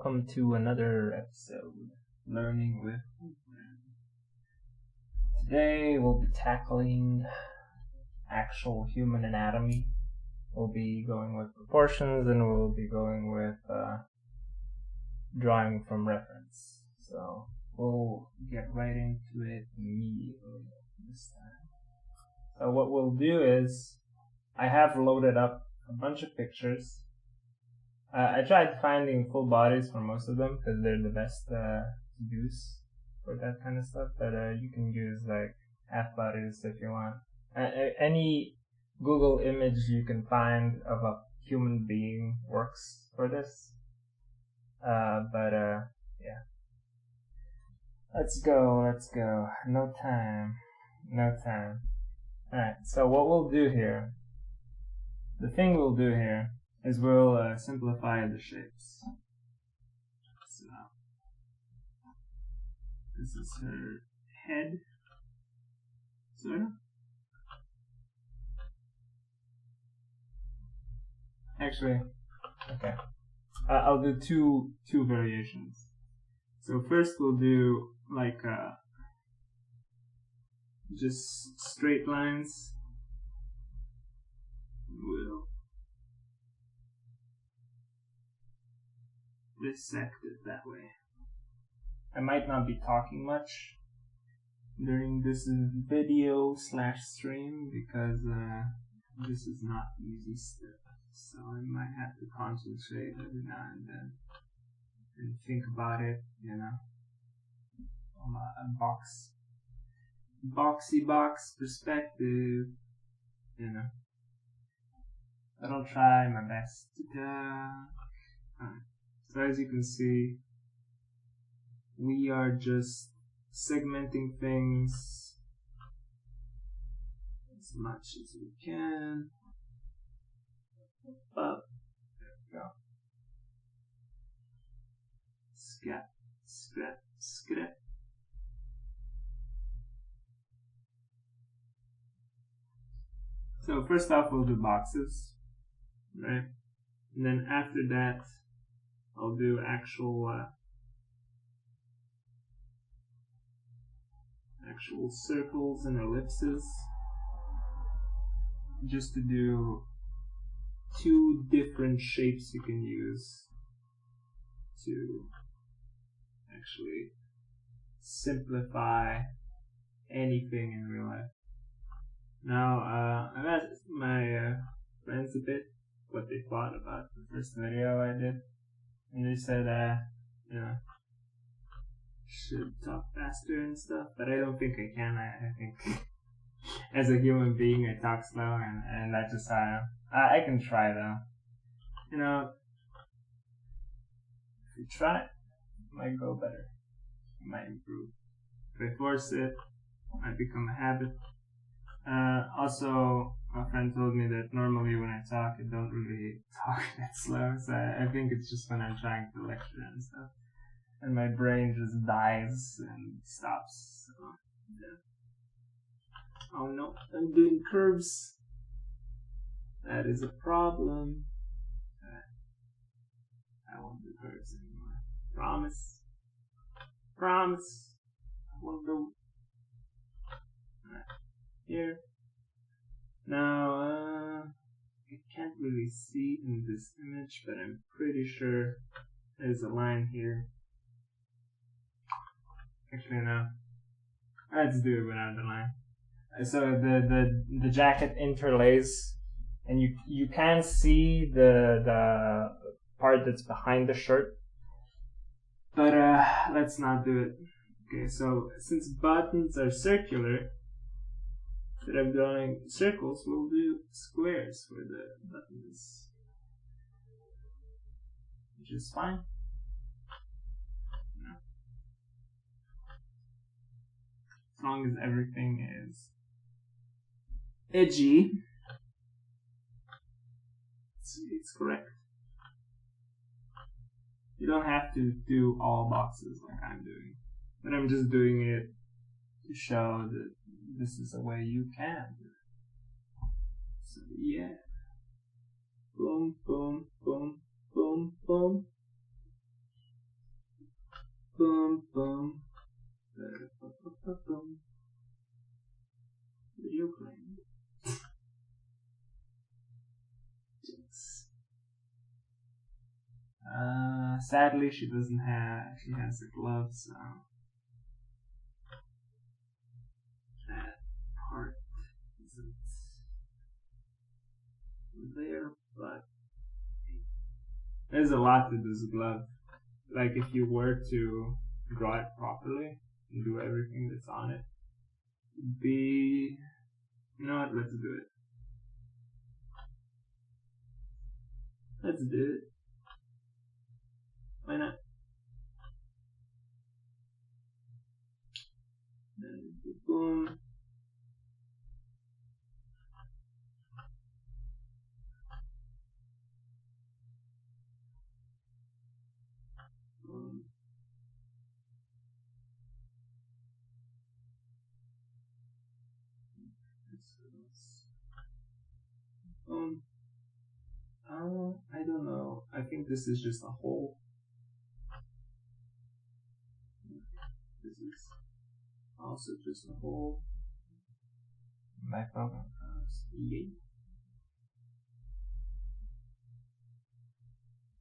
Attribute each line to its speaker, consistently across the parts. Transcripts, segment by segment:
Speaker 1: welcome to another episode, Learning with Ren. Today we'll be tackling actual human anatomy. We'll be going with proportions and we'll be going with drawing from reference. So we'll get right into it immediately this time. So what we'll do is, I have loaded up a bunch of pictures. I tried finding full bodies for most of them because they're the best to use for that kind of stuff. But you can use like half bodies if you want. Any Google image you can find of a human being works for this. Yeah. Let's go. No time. Alright, so what we'll do here, the thing we'll do here is we'll simplify the shapes. So, this is her head, sort of. Actually, okay. I'll do two variations. So first we'll do like just straight lines. We'll dissect it that way. I might not be talking much during this video / stream because this is not easy stuff. So I might have to concentrate every now and then and think about it, you know. Boxy box perspective, you know. But I'll try my best. Alright. So as you can see, we are just segmenting things as much as we can. Up. There we go. Scrap. So first off we'll do boxes, right? And then after that I'll do actual circles and ellipses, just to do two different shapes you can use to actually simplify anything in real life. Now, I've asked my friends a bit what they thought about the first video I did, and they said, you know, should talk faster and stuff, but I don't think I can. I think as a human being I talk slow, and that's just how I am. I can try though. You know, if you try, it might go better. It might improve. If I force it, it might become a habit. Also, my friend told me that normally when I talk, I don't really talk that slow, so I think it's just when I'm trying to lecture and stuff. And my brain just dies and stops. So, yeah. Oh no, I'm doing curves. That is a problem. I won't do curves anymore. Promise. I won't do. Alright. Here. Now, I can't really see in this image, but I'm pretty sure there's a line here. Actually, no. Let's do it without the line. So the jacket interlays, and you can see the part that's behind the shirt. But let's not do it. Okay, so since buttons are circular, instead of drawing circles, we'll do squares for the buttons, which is fine. No. As long as everything is edgy, it's correct. You don't have to do all boxes like I'm doing, but I'm just doing it to show that this is a way you can do it. So yeah. Boom, boom, boom, boom, boom. Sadly, she doesn't have. She has the gloves. That part isn't there, but there's a lot to this glove. Like if you were to draw it properly and do everything that's on it, it'd be. You know what? Let's do it. Let's do it. Why not? Boom. Boom. Boom. I don't know. I think this is just a hole. This is also just a hole. My program comes. Yay.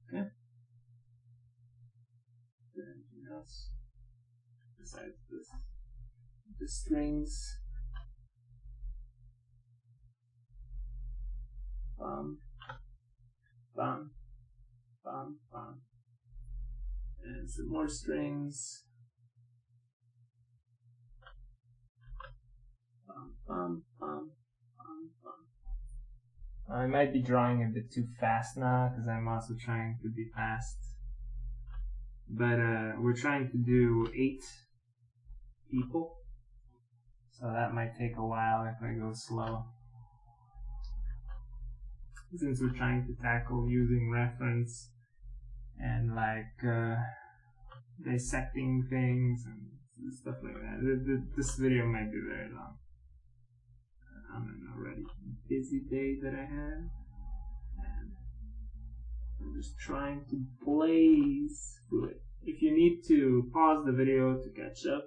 Speaker 1: Okay. Anything else besides this? The strings. Bum. Bum. Bum. Bum. And some more strings. Bum. Bum. Bum. Bum. Bum. I might be drawing a bit too fast now because I'm also trying to be fast. But we're trying to do 8 people. So that might take a while if I go slow. Since we're trying to tackle using reference and like dissecting things and stuff like that. This video might be very long. On an already busy day that I have, and I'm just trying to blaze through it. If you need to pause the video to catch up,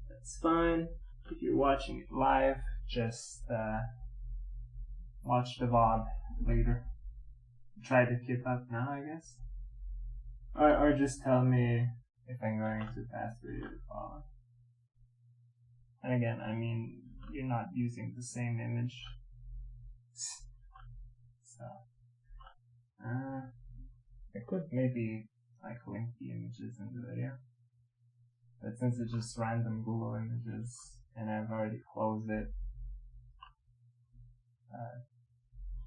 Speaker 1: that's fine. If you're watching it live, just watch the VOD later. Try to keep up now, I guess. Or just tell me if I'm going too fast for you to follow. And again, I mean, you're not using the same image. So, I could maybe like link the images in the video. But since it's just random Google images and I've already closed it,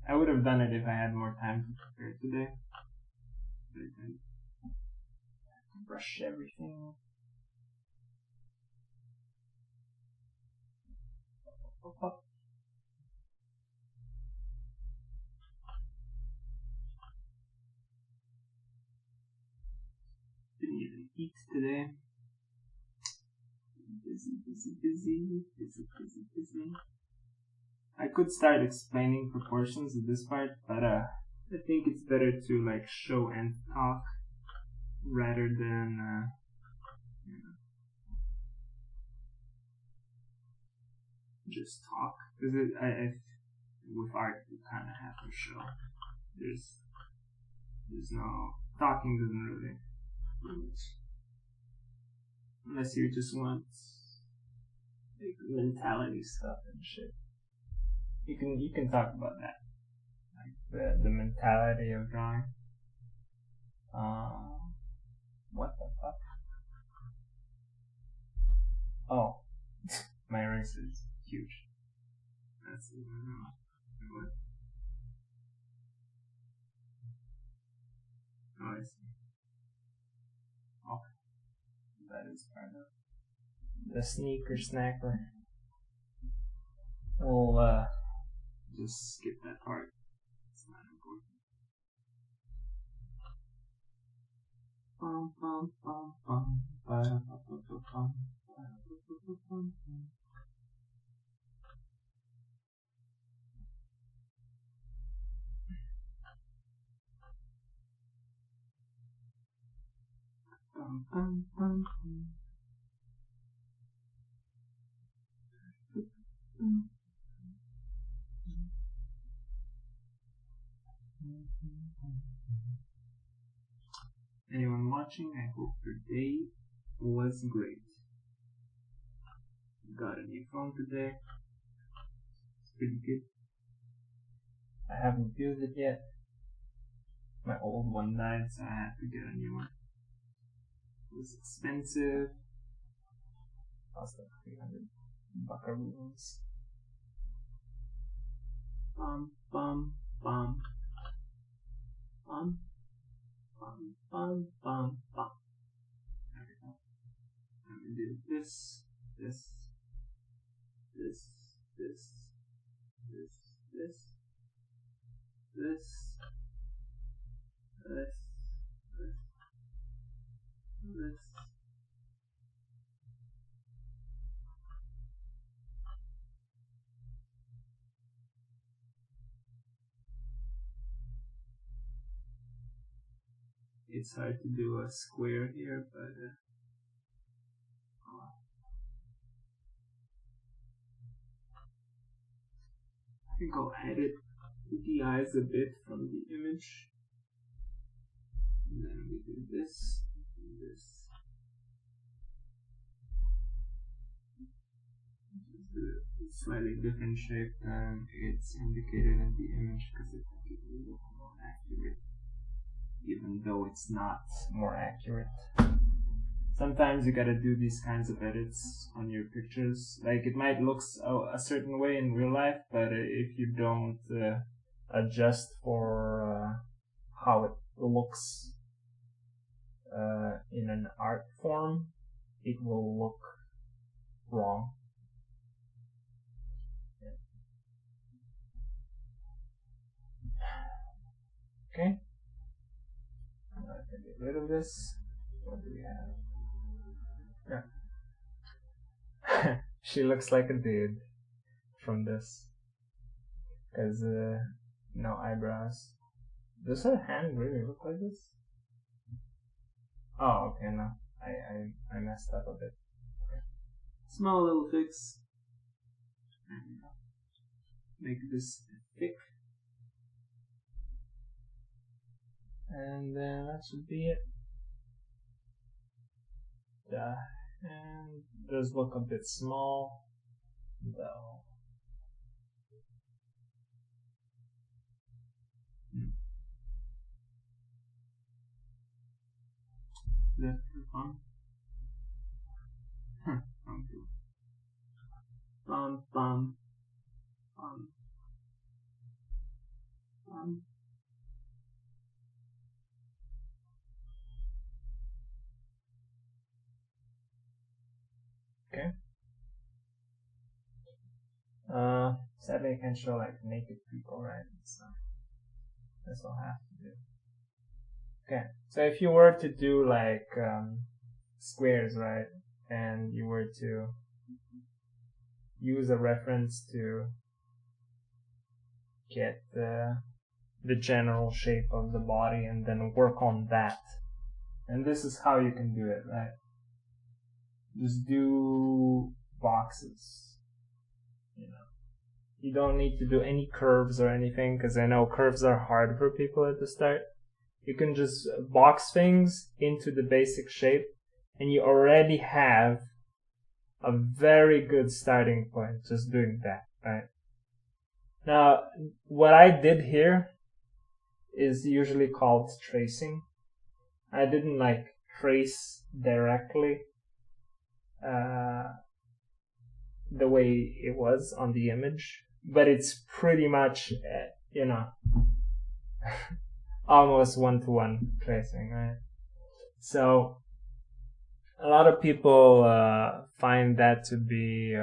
Speaker 1: I would have done it if I had more time to prepare today. But I didn't. Brush everything. Didn't even eat today. Busy. I could start explaining proportions at this part, but I think it's better to like show and talk rather than just talk. Because with art you kind of have to show. There's no talking doesn't really do much unless you just want like mentality stuff and shit. You can talk about that, like the mentality of drawing. What the fuck? Oh, my eraser is huge. That's what? Oh, I see. Okay, that is part of the sneaker snacker. We'll just skip that part. It's not important. Bum, bum, bum, bum, ba, ba, ba, ba, bum, ba, ba, ba, ba, bum, bum. Bum, bum, bum, bum. anyone watching, I hope your day was great. Got a new phone today. It's pretty good. I haven't used it yet. My old one died, so I had to get a new one. It was expensive. Cost like 300 buckaroos. Bum bum bum. Bum bum bum bum bum. There we go. I'm gonna do this, this, this, this, this, this, this, this, this. It's hard to do a square here, but I think I'll edit the eyes a bit from the image. And then we do this and this. Just do a slightly different shape than it's indicated in the image because I think it will look more accurate, even though it's not more accurate. Sometimes you gotta do these kinds of edits on your pictures. Like, it might look a certain way in real life, but if you don't adjust for how it looks in an art form, it will look wrong. Okay. I'm gonna get rid of this. What do we have? Yeah. She looks like a dude from this. Because, no eyebrows. Does her hand really look like this? Oh, okay, no. I messed up a bit. Okay. Small little fix. Make this thick. And then that should be it. The hand does look a bit small, though. That's fun. Bum bum bum bum. Okay. Sadly I can't show like naked people, right? So this will have to do. Okay, so if you were to do like squares, right, and you were to use a reference to get the general shape of the body and then work on that, and this is how you can do it, right? Just do boxes, you know. You don't need to do any curves or anything, because I know curves are hard for people at the start. You can just box things into the basic shape, and you already have a very good starting point just doing that, right? Now, what I did here is usually called tracing. I didn't like trace directly the way it was on the image, but it's pretty much, you know, almost one-to-one tracing, right? So a lot of people find that to be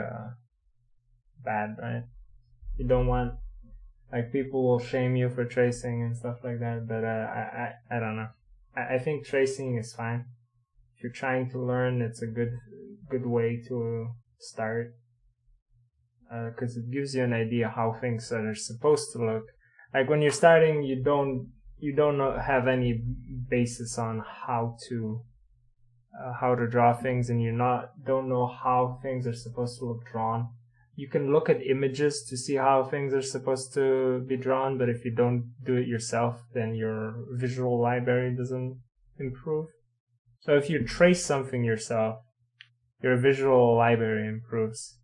Speaker 1: bad, right? You don't want, like, people will shame you for tracing and stuff like that, but I don't know. I think tracing is fine. If you're trying to learn, it's a good way to start, because it gives you an idea how things are supposed to look. Like when you're starting, you don't have any basis on how to draw things, and don't know how things are supposed to look drawn. You can look at images to see how things are supposed to be drawn, but if you don't do it yourself, then your visual library doesn't improve. So if you trace something yourself, your visual library improves.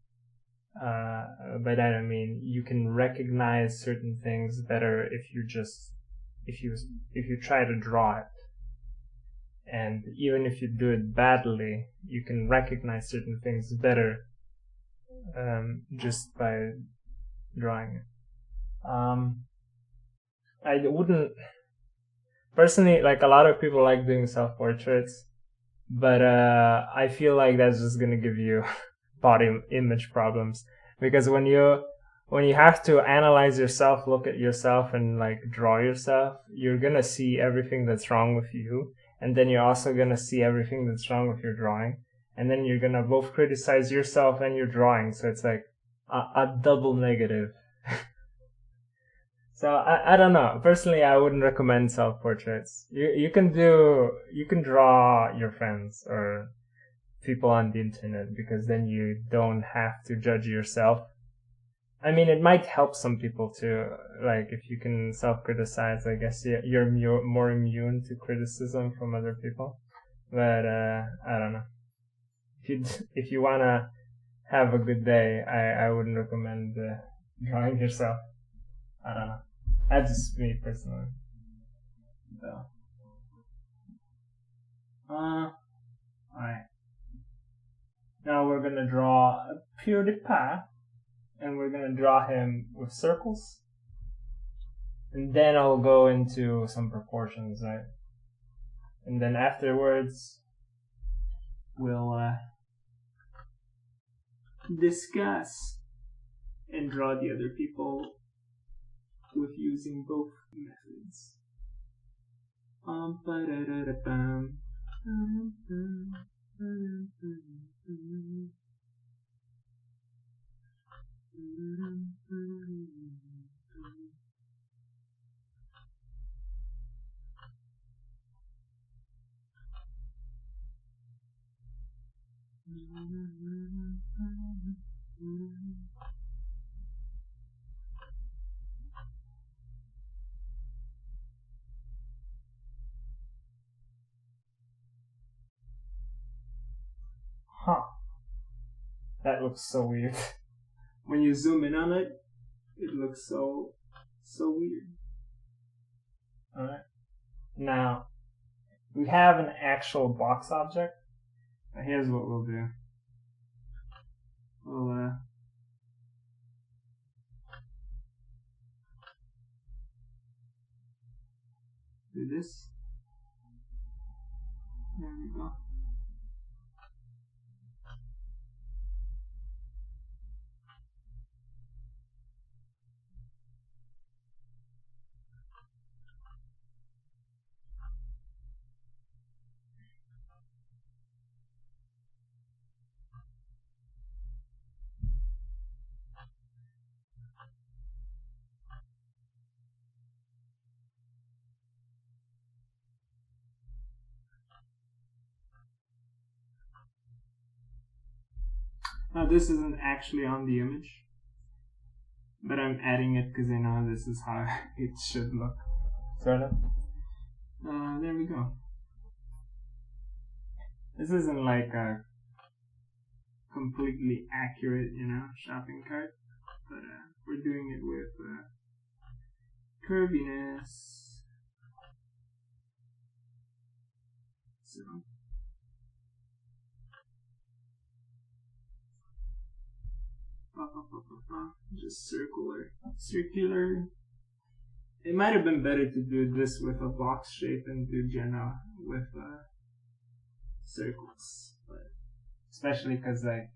Speaker 1: By that I mean you can recognize certain things better if you try to draw it. And even if you do it badly, you can recognize certain things better just by drawing it. I wouldn't personally, like, a lot of people like doing self-portraits, but I feel like that's just gonna give you body image problems, because when you have to analyze yourself, look at yourself, and like draw yourself, you're gonna see everything that's wrong with you, and then you're also gonna see everything that's wrong with your drawing, and then you're gonna both criticize yourself and your drawing, so it's like a double negative. So I don't know. Personally, I wouldn't recommend self-portraits. You can draw your friends or people on the internet, because then you don't have to judge yourself. I mean, it might help some people too. Like, if you can self-criticize, I guess you're more immune to criticism from other people. But I don't know. If you wanna have a good day, I wouldn't recommend drawing yourself. I don't know. That's just me personally. So, alright. Now we're gonna draw a Pewdiepie, and we're gonna draw him with circles. And then I'll go into some proportions, right? And then afterwards, we'll discuss and draw the other people with using both methods. Huh. That looks so weird. When you zoom in on it, it looks so weird. Alright. Now, we have an actual box object. Now here's what we'll do. We'll do this. There we go. Now this isn't actually on the image, but I'm adding it because I know this is how it should look, sort of. There we go. This isn't like a completely accurate, shopping cart, but we're doing it with curviness. So. Just circular. It might have been better to do this with a box shape and do Jenna with circles, but especially because like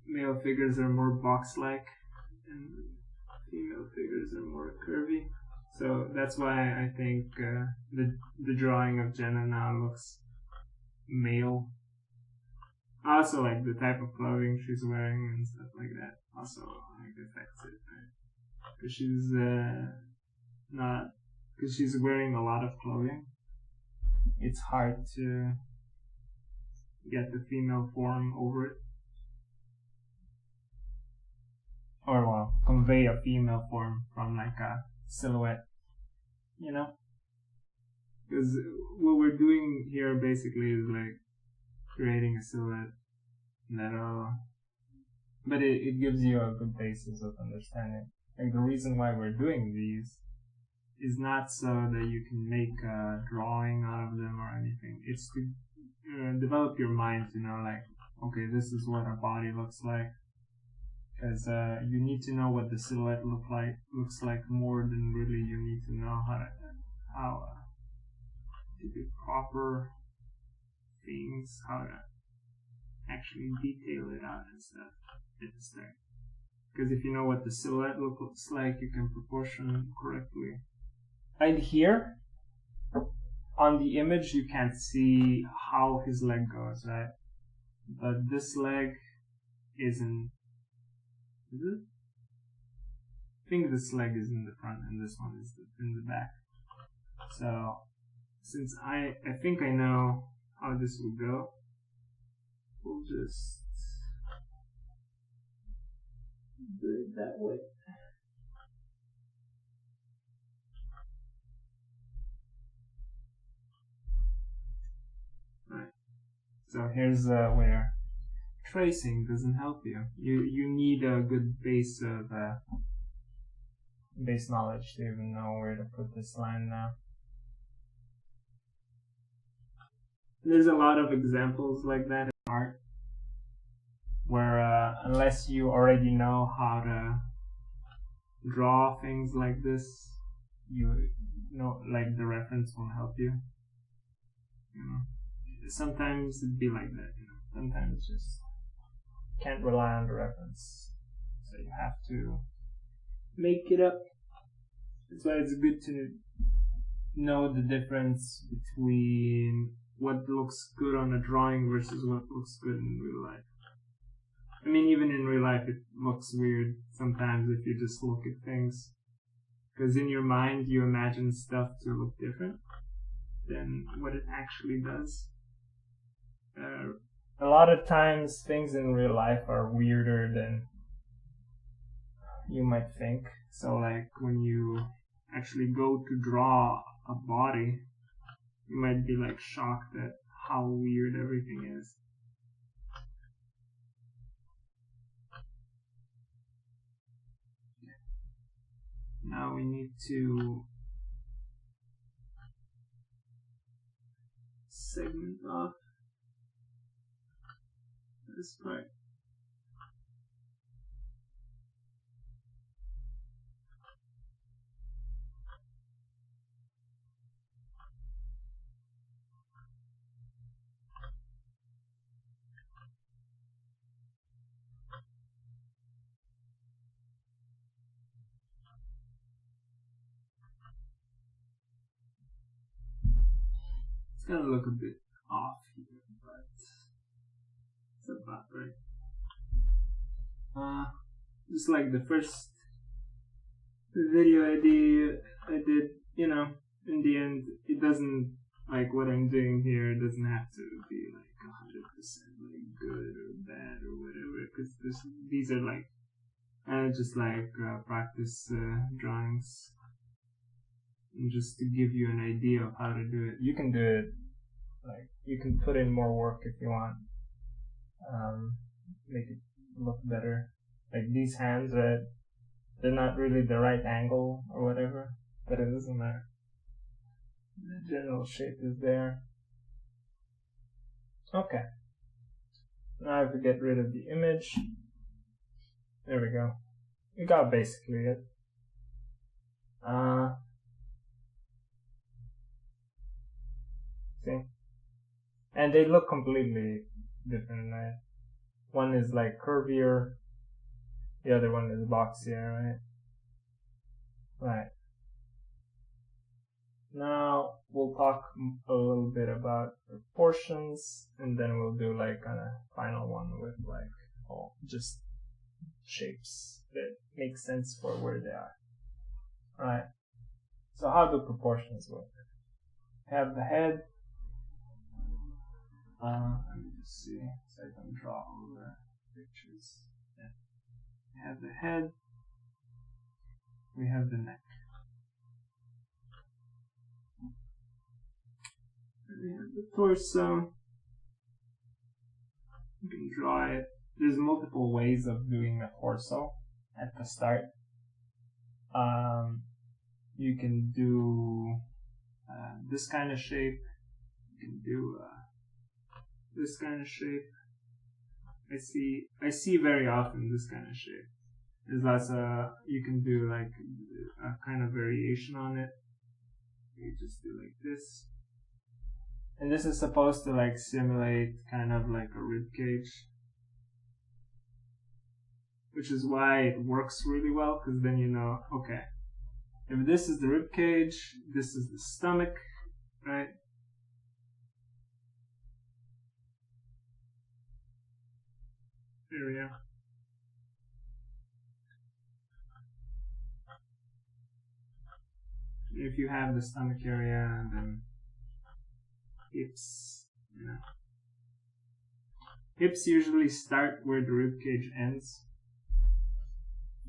Speaker 1: male figures are more box-like and female figures are more curvy. So that's why I think the drawing of Jenna now looks male. I also like the type of clothing she's wearing and stuff like that. Also, like, affects it, right? Because she's wearing a lot of clothing. It's hard to get the female form over it, or well, convey a female form from like a silhouette, Because what we're doing here basically is like creating a silhouette but it gives you a good basis of understanding. Like the reason why we're doing these is not so that you can make a drawing out of them or anything. It's to develop your mind to know, like, okay, this is what a body looks like. Because you need to know what the silhouette looks like more than really you need to know how to do proper things, how to actually detail it out and stuff. Because if you know what the silhouette looks like, you can proportion correctly. Right here, on the image, you can't see how his leg goes, right? But this leg isn't. Is it? I think this leg is in the front and this one is in the back. So, since I think I know how this will go, we'll just do it that way. Right. So here's where tracing doesn't help you. You need a good base of base knowledge to even know where to put this line now. There's a lot of examples like that in art, where unless you already know how to draw things like this, you know, like the reference won't help you. You know, sometimes it'd be like that. You know, sometimes just can't rely on the reference, so you have to make it up. That's why it's good to know the difference between what looks good on a drawing versus what looks good in real life. I mean, even in real life, it looks weird sometimes if you just look at things. Because in your mind, you imagine stuff to look different than what it actually does. A lot of times, things in real life are weirder than you might think. So, like, when you actually go to draw a body, you might be, like, shocked at how weird everything is. Now we need to segment off this part. It's gonna look a bit off here, but it's about right. Just like the first video I did, you know, in the end, it doesn't, like what I'm doing here, it doesn't have to be like 100% like good or bad or whatever, because these are like, just like practice drawings. And just to give you an idea of how to do it. You can do it, like, you can put in more work if you want. Make it look better. Like these hands, they're not really the right angle or whatever, but it doesn't matter. The general shape is there. Okay. Now I have to get rid of the image. There we go. We got basically it. See? And they look completely different, right? One is like curvier, the other one is boxier, right? Right. Now we'll talk a little bit about proportions, and then we'll do like a final one with like just shapes that make sense for where they are. Right. So how do proportions work? Have the head. Let me just see so I can draw all the pictures. Yeah. We have the head. We have the neck. The torso. You can draw it. There's multiple ways of doing a torso at the start. You can do this kind of shape. You can do this kind of shape. I see very often this kind of shape. There's lots of, you can do like a kind of variation on it. You just do like this. And this is supposed to like simulate kind of like a rib cage. Which is why it works really well, because then you know, okay, if this is the rib cage, this is the stomach, right? There we go. If you have the stomach area, and then hips, yeah. Hips usually start where the rib cage ends.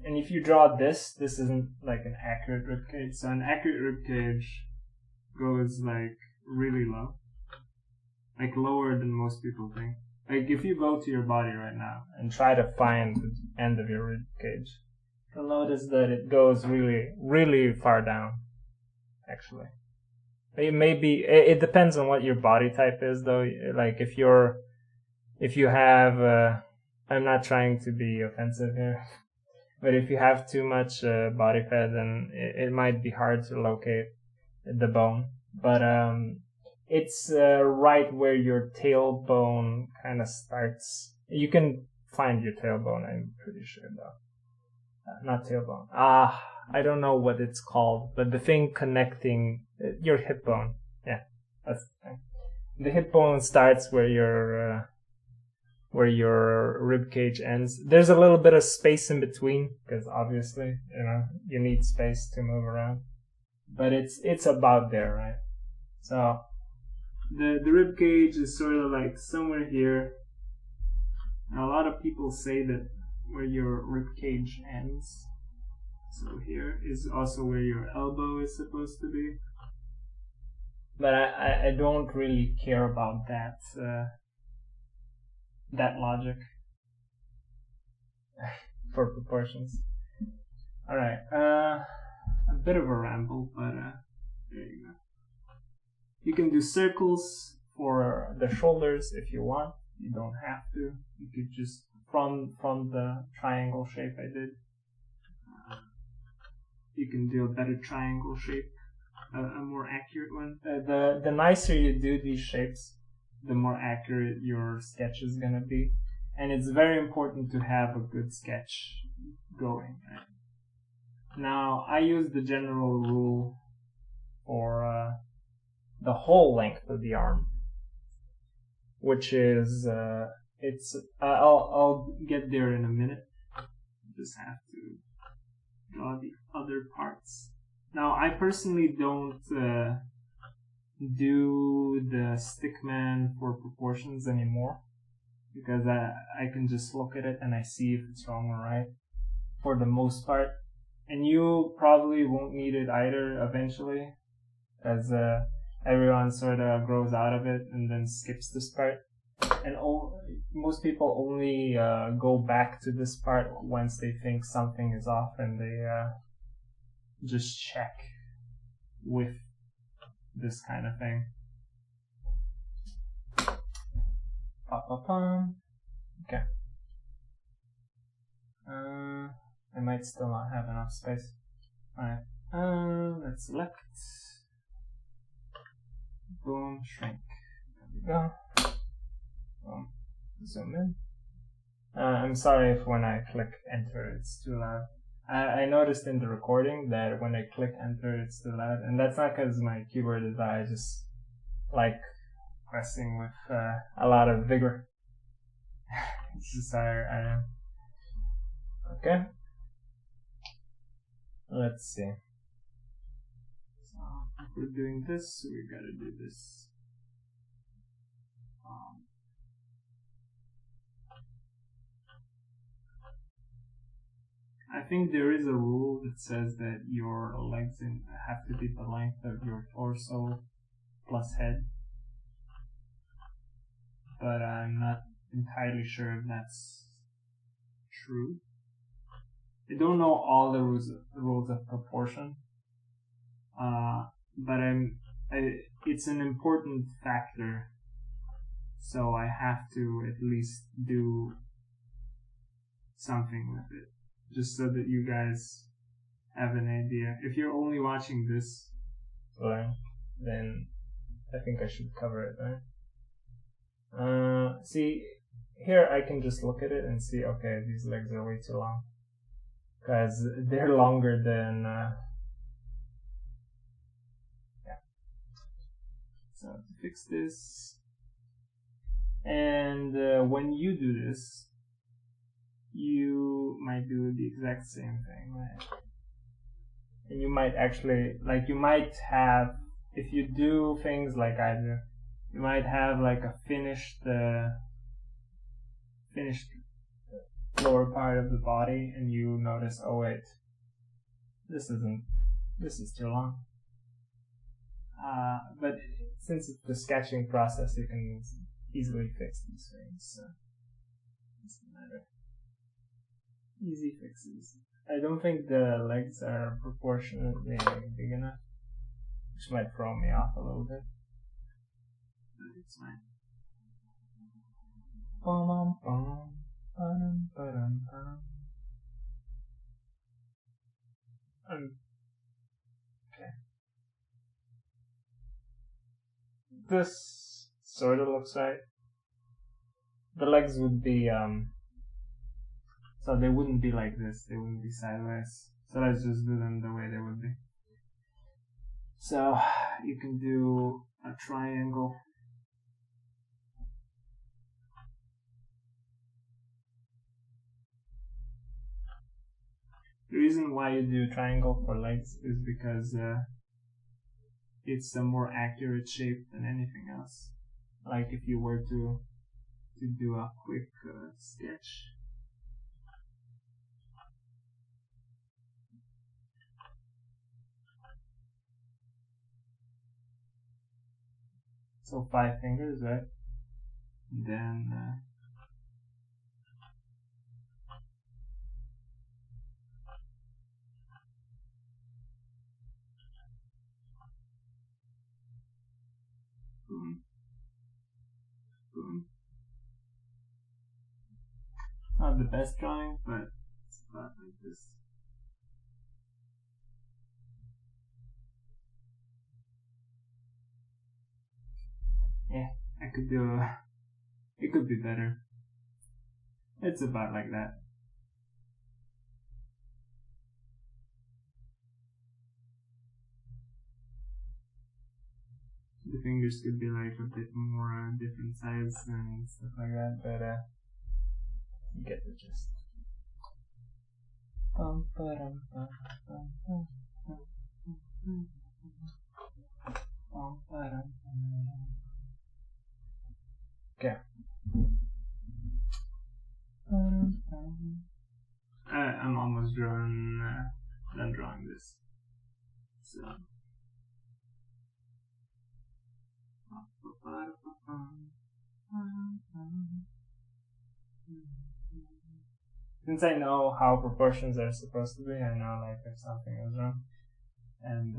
Speaker 1: And if you draw this isn't like an accurate rib cage. So an accurate rib cage goes like really low. Like lower than most people think. Like if you go to your body right now and try to find the end of your rib cage, you'll notice that it goes really, really far down, actually. It may be, it depends on what your body type is though. Like if you have, I'm not trying to be offensive here. But if you have too much body fat, then it might be hard to locate the bone. But it's right where your tailbone kind of starts. You can find your tailbone, I'm pretty sure, though. Not tailbone. I don't know what it's called, but the thing connecting your hip bone. Yeah, that's the thing. The hip bone starts where your rib cage ends. There's a little bit of space in between, because obviously, you know, you need space to move around. But it's about there, right? So the rib cage is sort of like somewhere here. And a lot of people say that where your rib cage ends, so here, is also where your elbow is supposed to be. But I don't really care about that logic for proportions. Alright, a bit of a ramble, but there you go. You can do circles for the shoulders if you want. You don't have to. You could just, from the triangle shape I did, you can do a better triangle shape, a more accurate one. The nicer you do these shapes, the more accurate your sketch is going to be. And it's very important to have a good sketch going. Right? Now, I use the general rule for the whole length of the arm, which is, I'll get there in a minute. Just have to draw the other parts. Now, I personally don't do the stickman for proportions anymore, because I can just look at it and I see if it's wrong or right for the most part. And you probably won't need it either eventually, as everyone sort of grows out of it and then skips this part. And most people only go back to this part once they think something is off, and they just check with this kind of thing. Okay. I might still not have enough space. Alright. Let's select. Boom, shrink. There we go. Boom. Zoom in. I'm sorry if when I click enter it's too loud. I noticed in the recording that when I click enter it's too loud, and that's not because my keyboard is bad. I just like pressing with a lot of vigor. It's just how I am. Okay. Let's see. So if we're doing this, we gotta do this. I think there is a rule that says that your legs have to be the length of your torso plus head. but I'm not entirely sure if that's true. I don't know all the rules of proportion, but it's an important factor, so I have to at least do something with it, just so that you guys have an idea. If you're only watching this, then I think I should cover it, right? See, here I can just look at it and see, okay, these legs are way too long. Because they're longer than, yeah. So to fix this, and when you do this, you might do the exact same thing, right? And you might actually, like, you might have, if you do things like I do, you might have like a finished lower part of the body, and you notice, oh wait, this is too long. But since it's the sketching process, you can easily fix these things, so it doesn't matter. Easy fixes. I don't think the legs are proportionately big enough, which might throw me off a little bit, but it's fine. Okay. This sort of looks right. The legs would be, so they wouldn't be like this, they wouldn't be sideways. So let's just do them the way they would be. So you can do a triangle. The reason why you do triangle for legs is because it's a more accurate shape than anything else. Like if you were to do a quick sketch. So 5 fingers, right? Then boom, boom. Not the best drawing, but it's about like this. Yeah, I could do it could be better. It's about like that. The fingers could be like a bit more different size and stuff like that, but you get the gist. Okay. I'm almost done drawing this. So. Since I know how proportions are supposed to be, I know like if something is wrong. And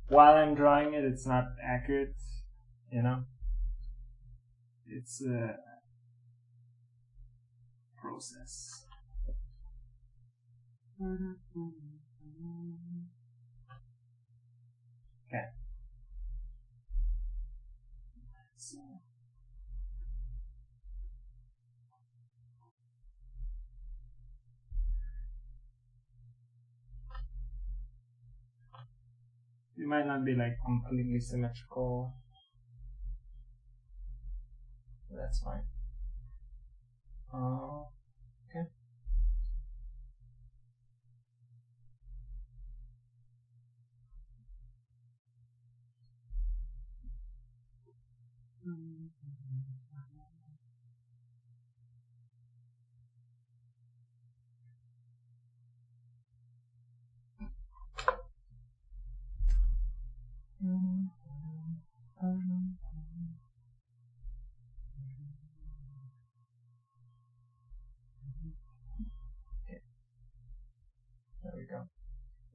Speaker 1: while I'm drawing it, it's not accurate, you know? It's a process. Okay. So. It might not be like completely symmetrical. That's fine. Okay.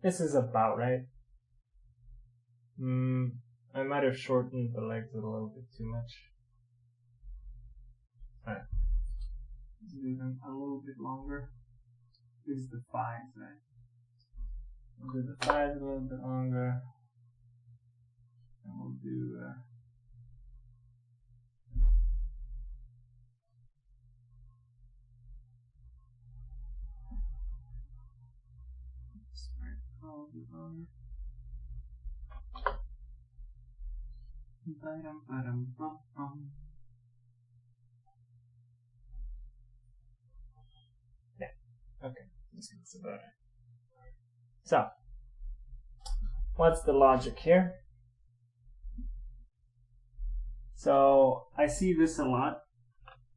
Speaker 1: This is about right. I might have shortened the legs a little bit too much. Alright. Let's do them a little bit longer. This is the thighs, right? We'll do the thighs a little bit longer. And we'll do a little bit longer. Yeah, okay, this looks about it. So, what's the logic here? So, I see this a lot,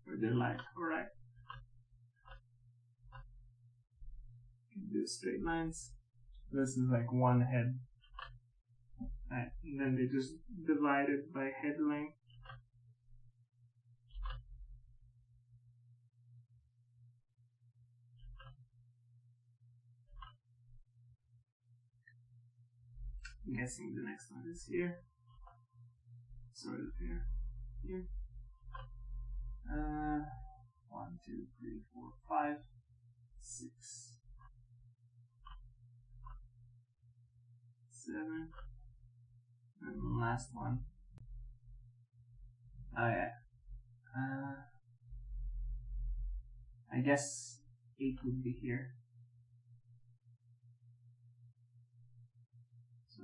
Speaker 1: where they're like, alright, do straight lines. This is like one head. Right, and then they just divide it by head length. I'm guessing the next one is here. Sort of here. Here. 1, 2, 3, 4, 5, 6, 7. And the last one. Oh yeah. I guess 8 would be here. So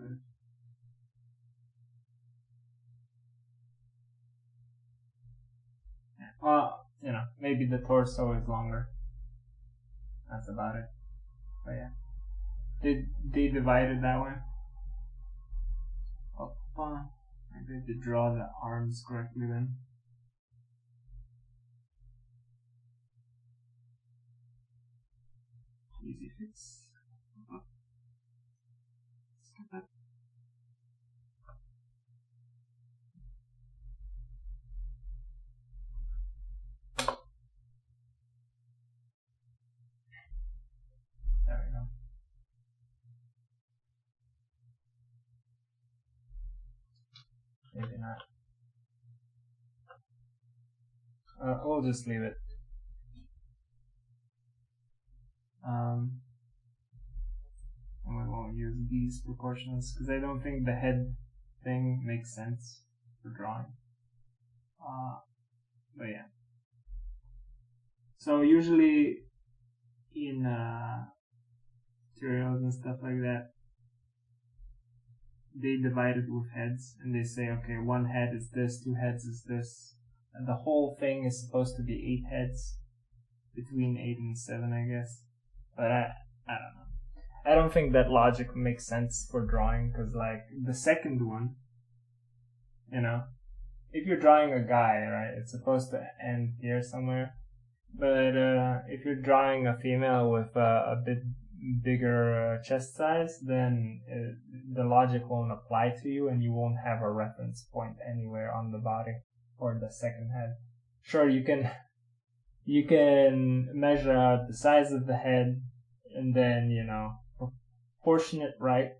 Speaker 1: yeah. Well, you know, maybe the torso is longer. That's about it. But yeah. Did they divide it that way? I did to draw the arms correctly then. Easy fix. Oh. Skip it. There we go. Maybe not. We'll just leave it. And we won't use these proportions because I don't think the head thing makes sense for drawing. But yeah. So usually in tutorials and stuff like that, they divide it with heads and they say, okay, one head is this, 2 heads is this. And the whole thing is supposed to be 8 heads, between 8 and 7, I guess. But I don't know. I don't think that logic makes sense for drawing, because like the second one, you know, if you're drawing a guy, right, it's supposed to end here somewhere. But if you're drawing a female with a bit bigger chest size, then the logic won't apply to you, and you won't have a reference point anywhere on the body or the second head. Sure, you can measure out the size of the head and then, you know, proportion it right,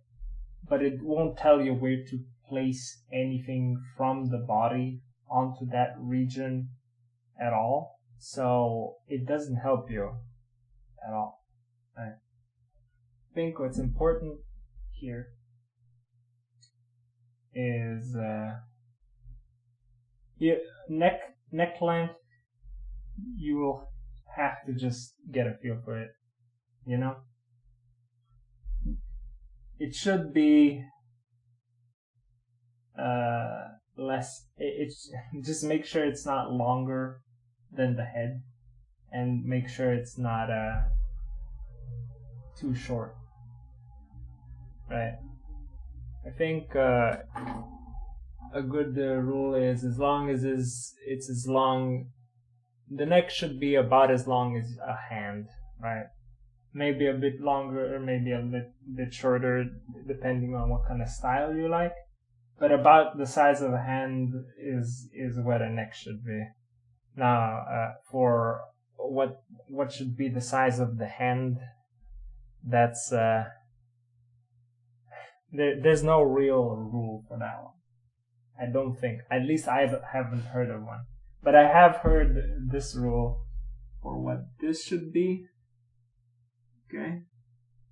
Speaker 1: but it won't tell you where to place anything from the body onto that region at all. So it doesn't help you at all. Right. I think what's important here is neck length. You will have to just get a feel for it, you know? It should be less, it's just make sure it's not longer than the head, and make sure it's not too short, right? I think a good rule is as long as it's as long, the neck should be about as long as a hand, right? Maybe a bit longer or maybe a bit shorter, depending on what kind of style you like. But about the size of a hand is what a neck should be. Now, for what should be the size of the hand, that's there's no real rule for that one. I don't think. At least I haven't heard of one. But I have heard this rule for what this should be. Okay.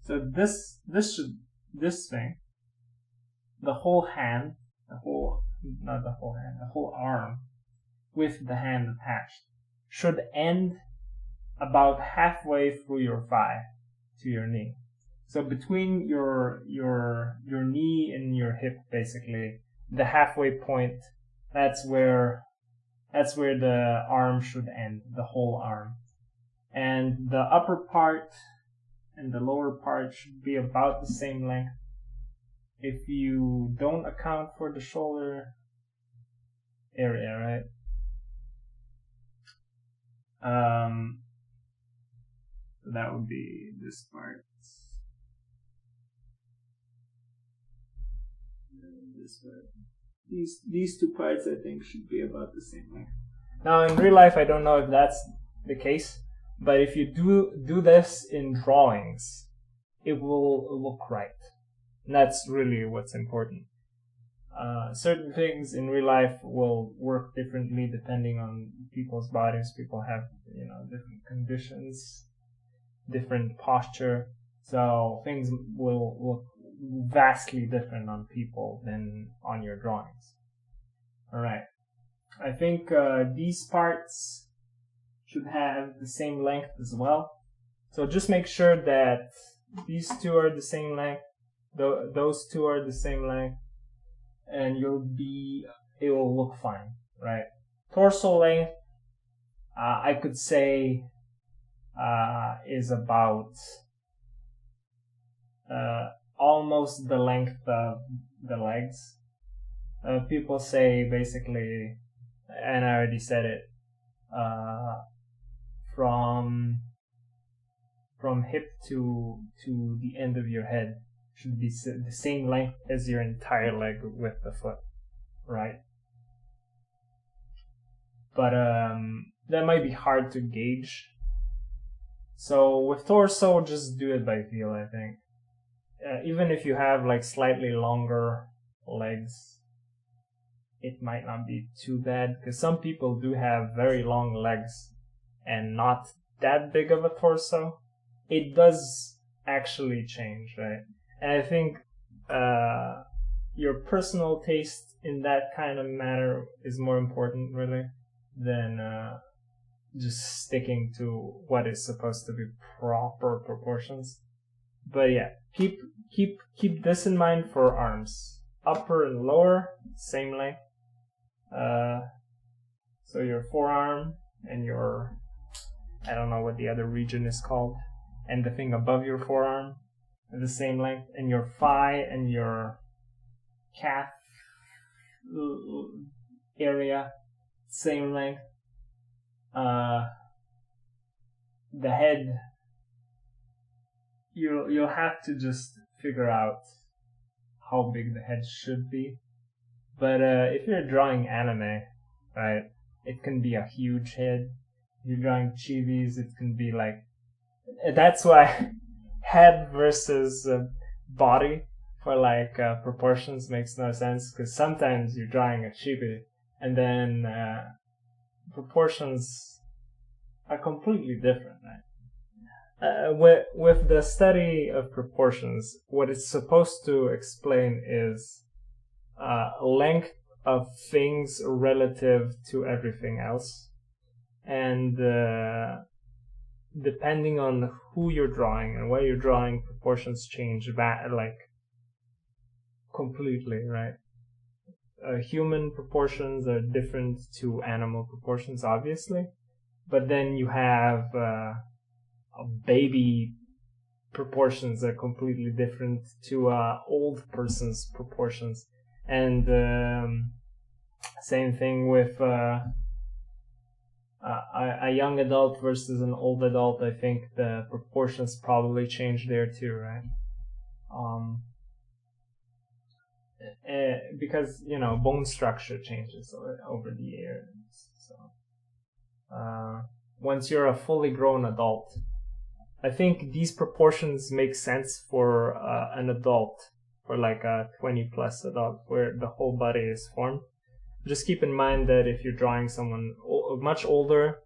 Speaker 1: So this thing, the whole arm with the hand attached should end about halfway through your thigh to your knee. So between your knee and your hip, basically, the halfway point, that's where the arm should end, the whole arm. And the upper part and the lower part should be about the same length. If you don't account for the shoulder area, right? That would be this part. This part. These two parts, I think, should be about the same length. Now, in real life, I don't know if that's the case, but if you do this in drawings, it will look right. And that's really what's important. Certain things in real life will work differently depending on people's bodies. People have, different conditions, different posture, so things will look vastly different on people than on your drawings. Alright, I think these parts should have the same length as well. So just make sure that these two are the same length, those two are the same length, and it will look fine, right? Torso length, I could say, is about almost the length of the legs. People say basically, and I already said it, from hip to the end of your head should be the same length as your entire leg with the foot, right? But that might be hard to gauge. So with torso, just do it by feel, I think. Even if you have like slightly longer legs, it might not be too bad, because some people do have very long legs and not that big of a torso. It does actually change, right? And I think your personal taste in that kind of matter is more important, really, than just sticking to what is supposed to be proper proportions. But yeah, keep this in mind for arms. Upper and lower, same length. So your forearm and your, I don't know what the other region is called, and the thing above your forearm are the same length, and your thigh and your calf area, same length. The head, you'll have to just figure out how big the head should be. But if you're drawing anime, right, it can be a huge head. If you're drawing chibis, it can be like, that's why head versus body for like proportions makes no sense, because sometimes you're drawing a chibi and then proportions are completely different, right? With the study of proportions, what it's supposed to explain is length of things relative to everything else, and depending on who you're drawing and what you're drawing, proportions change like completely, right? Human proportions are different to animal proportions, obviously, but then you have a baby proportions are completely different to old person's proportions, and same thing with a young adult versus an old adult. I think the proportions probably change there too, right? Because bone structure changes over the years. So once you're a fully grown adult, I think these proportions make sense for an adult, for like a 20 plus adult where the whole body is formed. Just keep in mind that if you're drawing someone much older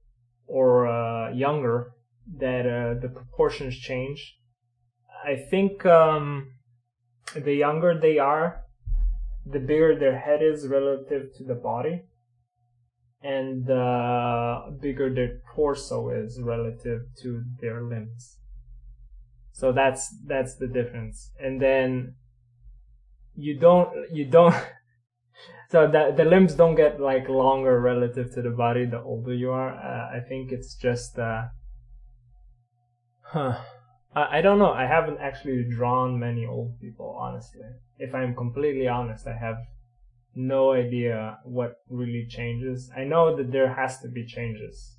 Speaker 1: or younger, that the proportions change. I think the younger they are, the bigger their head is relative to the body, and the bigger their torso is relative to their limbs. So that's the difference. And then you don't so the limbs don't get like longer relative to the body the older you are. I think it's just I don't know. I haven't actually drawn many old people, honestly. If I'm completely honest, I have no idea what really changes. I know that there has to be changes,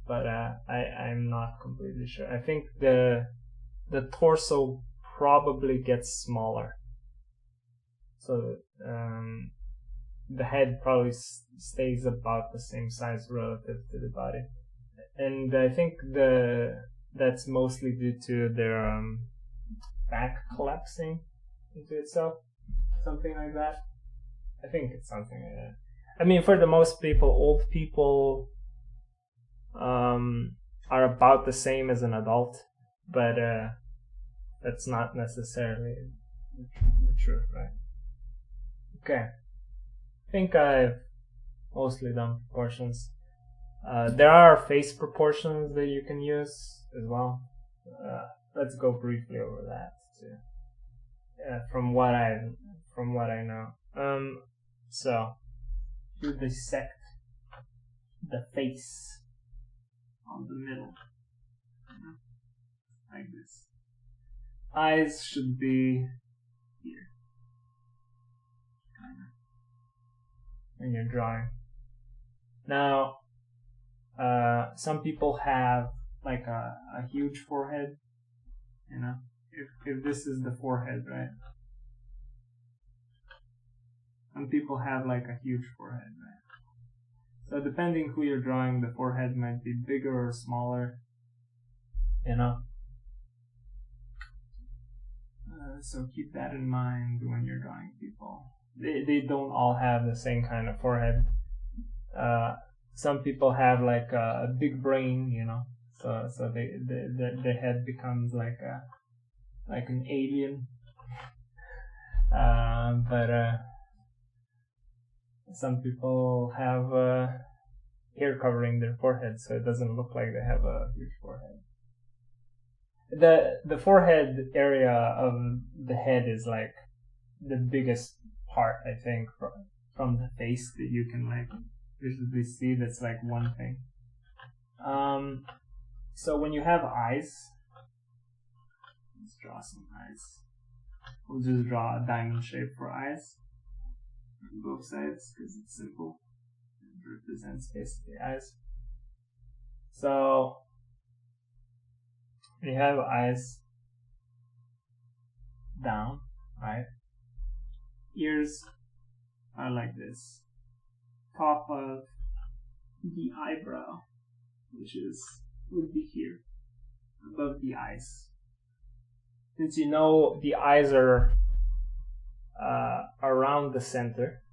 Speaker 1: but I'm not completely sure. I think the torso probably gets smaller, so the head probably stays about the same size relative to the body, and I think that's mostly due to their back collapsing into itself, something like that. I think it's something like that. I mean, for the most people, old people are about the same as an adult, but that's not necessarily the truth, right? Okay, I think I've mostly done proportions. There are face proportions that you can use as well. Let's go briefly over that too. From what I know. So you dissect the face on the middle, like this. Eyes should be here, when you're drawing. Now, some people have like a huge forehead, you know. If this is the forehead, right? Some people have like a huge forehead, right? So depending who you're drawing, the forehead might be bigger or smaller, you know. So keep that in mind when you're drawing people. They don't all have the same kind of forehead. Some people have like a big brain, you know. So their head becomes like an alien. But some people have hair covering their forehead, so it doesn't look like they have a huge forehead. The forehead area of the head is like the biggest part, I think, from the face that you can like visually see. That's like one thing. So when you have eyes, let's draw some eyes. We'll just draw a diamond shape for eyes on both sides because it's simple. It represents basically eyes. So you have eyes down, right? Ears are like this. Top of the eyebrow, which would be here, above the eyes. Since you know the eyes are around the center,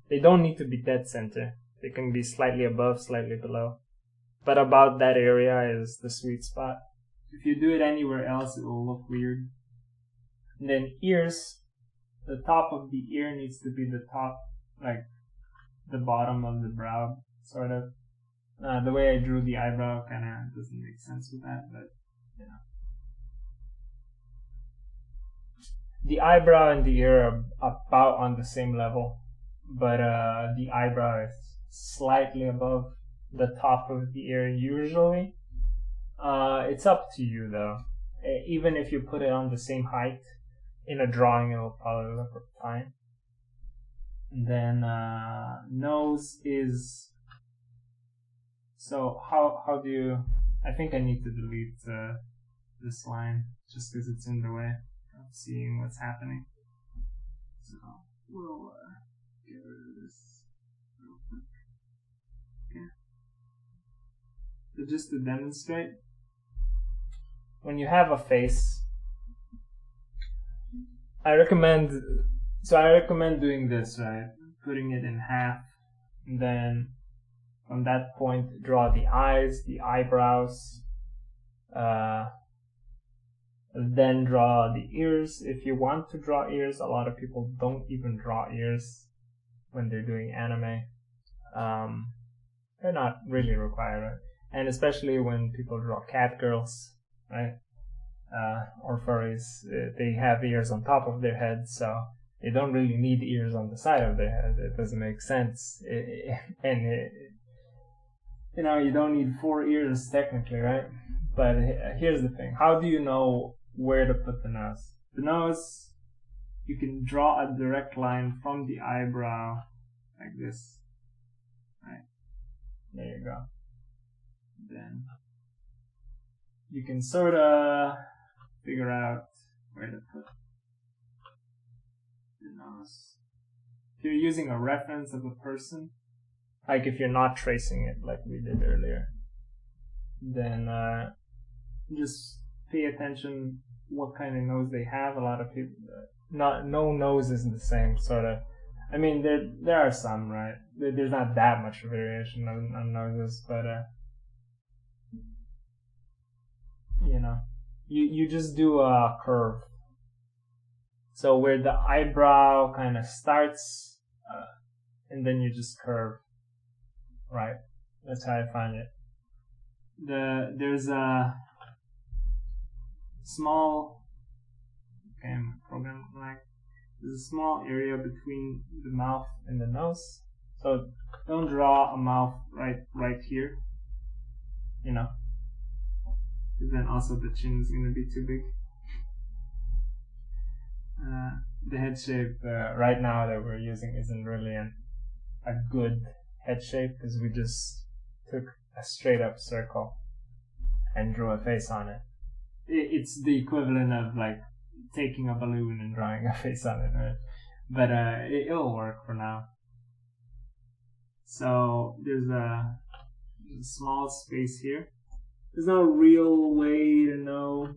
Speaker 1: they don't need to be dead center. They can be slightly above, slightly below. But about that area is the sweet spot. If you do it anywhere else, it will look weird. And then ears, the top of the ear needs to be the top, like the bottom of the brow, sort of. The way I drew the eyebrow kind of doesn't make sense with that, but you know. The eyebrow and the ear are about on the same level, but the eyebrow is slightly above the top of the ear usually. It's up to you though. Even if you put it on the same height in a drawing, it'll probably look fine. And then nose is. So how do you? I think I need to delete this line just because it's in the way of seeing what's happening. So we'll get rid of this real quick. Okay. So just to demonstrate, when you have a face, I recommend doing this, right? Putting it in half, and then from that point draw the eyes, the eyebrows, then draw the ears. If you want to draw ears, a lot of people don't even draw ears when they're doing anime. They're not really required, right? And especially when people draw cat girls, right? Or furries, they have ears on top of their head, so they don't really need ears on the side of their head. It doesn't make sense. You know, you don't need 4 ears technically, right? But here's the thing. How do you know where to put the nose? The nose, you can draw a direct line from the eyebrow like this. Right? There you go. Then you can sort of figure out where to put the nose. If you're using a reference of a person, like if you're not tracing it like we did earlier, then just pay attention what kind of nose they have. A lot of people, no nose is the same sort of. I mean, there are some, right? There's not that much variation on noses, but you know, you just do a curve. So where the eyebrow kind of starts, and then you just curve, right? That's how I find it. There's a small, okay, my program like. There's a small area between the mouth and the nose, so don't draw a mouth right here, you know, because then also the chin is going to be too big. The head shape right now that we're using isn't really a good head shape, because we just took a straight up circle and drew a face on it. It's the equivalent of like taking a balloon and drawing a face on it, right? But it'll work for now. So there's a small space here. There's no real way to know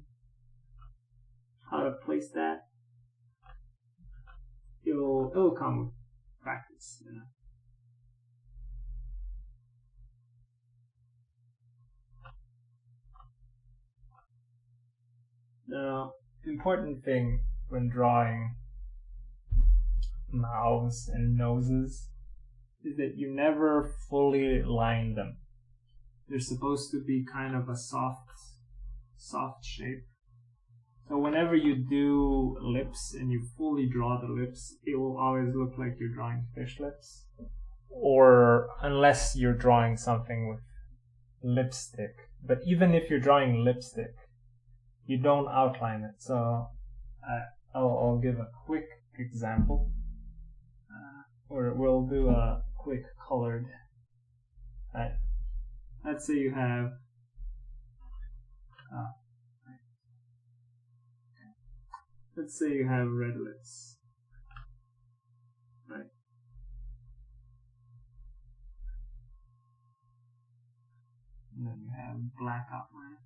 Speaker 1: how to place that. It'll come with practice, you know. Now, important thing when drawing mouths and noses is that you never fully line them. They're supposed to be kind of a soft shape. So whenever you do lips and you fully draw the lips, it will always look like you're drawing fish lips. Or unless you're drawing something with lipstick. But even if you're drawing lipstick, you don't outline it. So I'll give a quick example, or we'll do a quick colored. Let's say you have let's say you have red lips, right? And then you have black outline.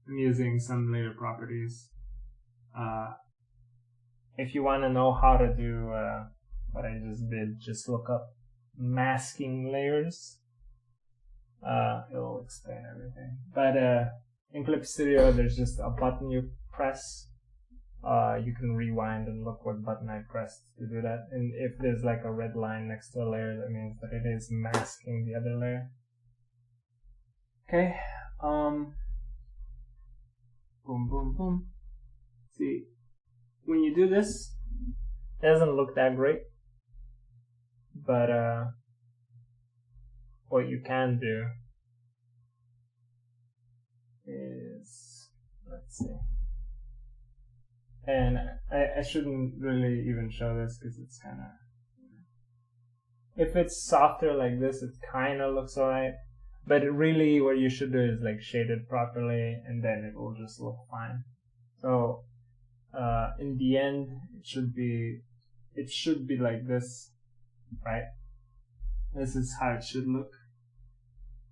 Speaker 1: I'm using some layer properties. If you want to know how to do what I just did, just look up masking layers. It'll explain everything. But in Clip Studio, there's just a button you press. You can rewind and look what button I pressed to do that. And if there's like a red line next to a layer, that means that it is masking the other layer. Okay. Boom, boom, boom. See, when you do this, it doesn't look that great. But what you can do is, let's see. And I shouldn't really even show this because it's kind of, if it's softer like this, it kind of looks alright. But really what you should do is like shade it properly, and then it will just look fine. So in the end, it should be like this, right? This is how it should look.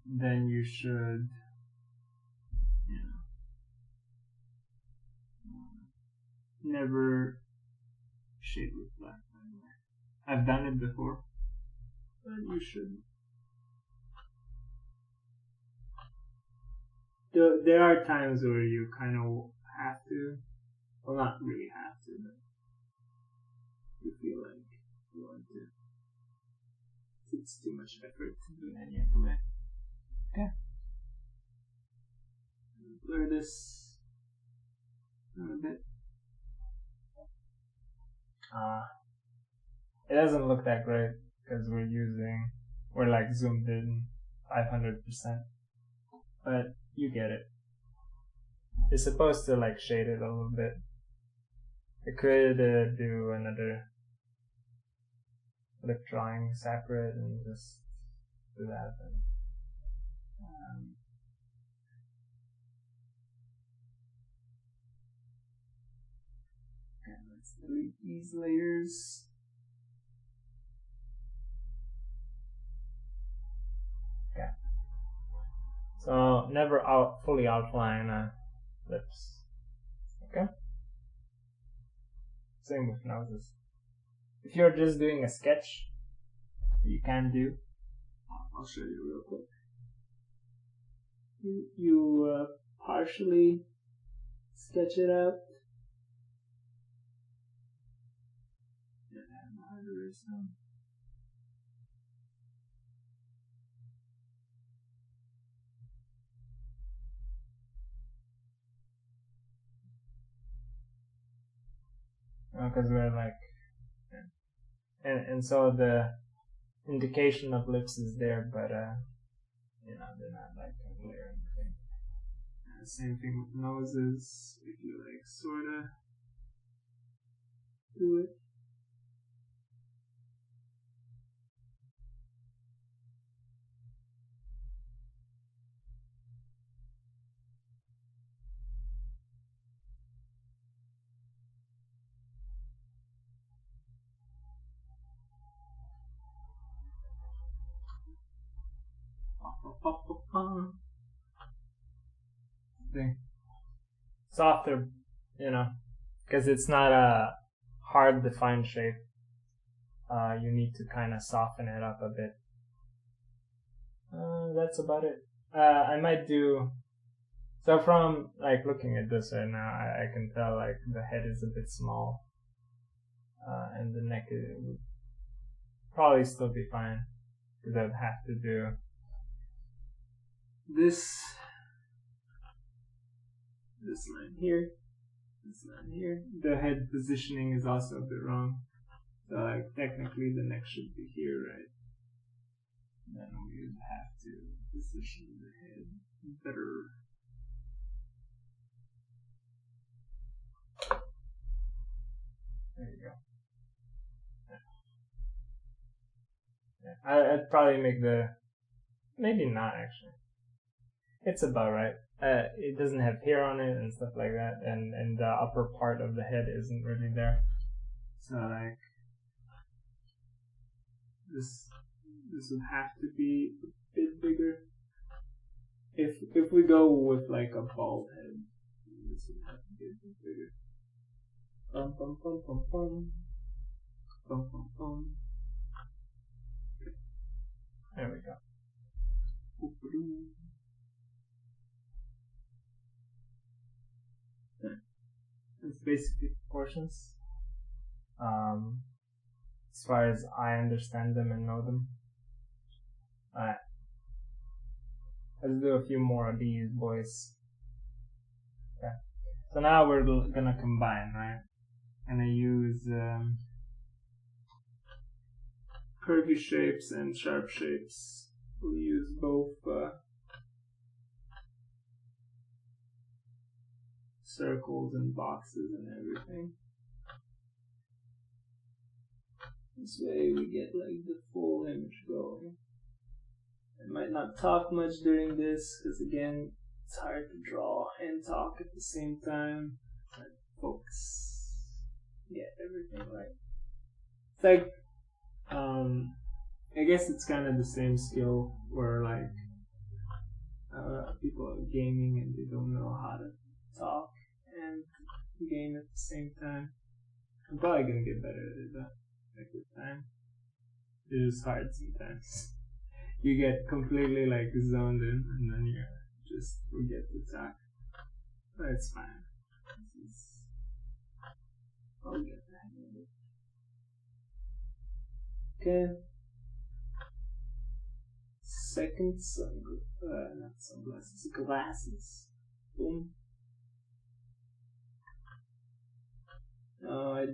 Speaker 1: Then you should, never shade with black, by the way. I've done it before, but you shouldn't. There are times where you kind of have to, well, not really have to, but you feel like you want to. It's too much effort to do any other way. Okay. Blur this a little bit. It doesn't look that great because we're like zoomed in 500%, but you get it. It's supposed to like shade it a little bit. I could do another lip drawing separate and just do that. Okay, let's delete these layers. Okay. So never fully outline lips. Okay. Same with noses. If you're just doing a sketch, you can do. I'll show you real quick. You partially sketch it out. Because we're like, and so the indication of lips is there, but they're not like clear or anything. Same thing with noses. If you like sorta do it. Thing. Softer, because it's not a hard defined shape. You need to kind of soften it up a bit. That's about it. I might do. So from like looking at this right now, I can tell like the head is a bit small, and the neck would probably still be fine because I'd have to do this line here, this line here. The head positioning is also a bit wrong. So like technically the neck should be here, right? Then we would have to position the head better. There you go. Yeah. I'd probably make maybe not actually. It's about right. It doesn't have hair on it and stuff like that, and the upper part of the head isn't really there. So like this would have to be a bit bigger. If we go with like a bald head, this would have to be a bit bigger. Bum bum bum bum bum. Bum bum bum. Okay. There we go. It's basically proportions. As far as I understand them and know them. Alright. Let's do a few more of these boys. Okay. So now we're gonna combine, right? And I use curvy shapes and sharp shapes. We'll use both circles and boxes and everything. This way we get like the full image going. I might not talk much during this because again it's hard to draw and talk at the same time. But focus, get everything right. It's like I guess it's kind of the same skill where like people are gaming and they don't know how to talk, and game at the same time. I'm probably gonna get better at it though, like with time. It's just hard sometimes. You get completely like zoned in and then you just forget to talk. But it's fine. I'll get the hang of it. Okay. Second not sunglasses, glasses. Boom. No, I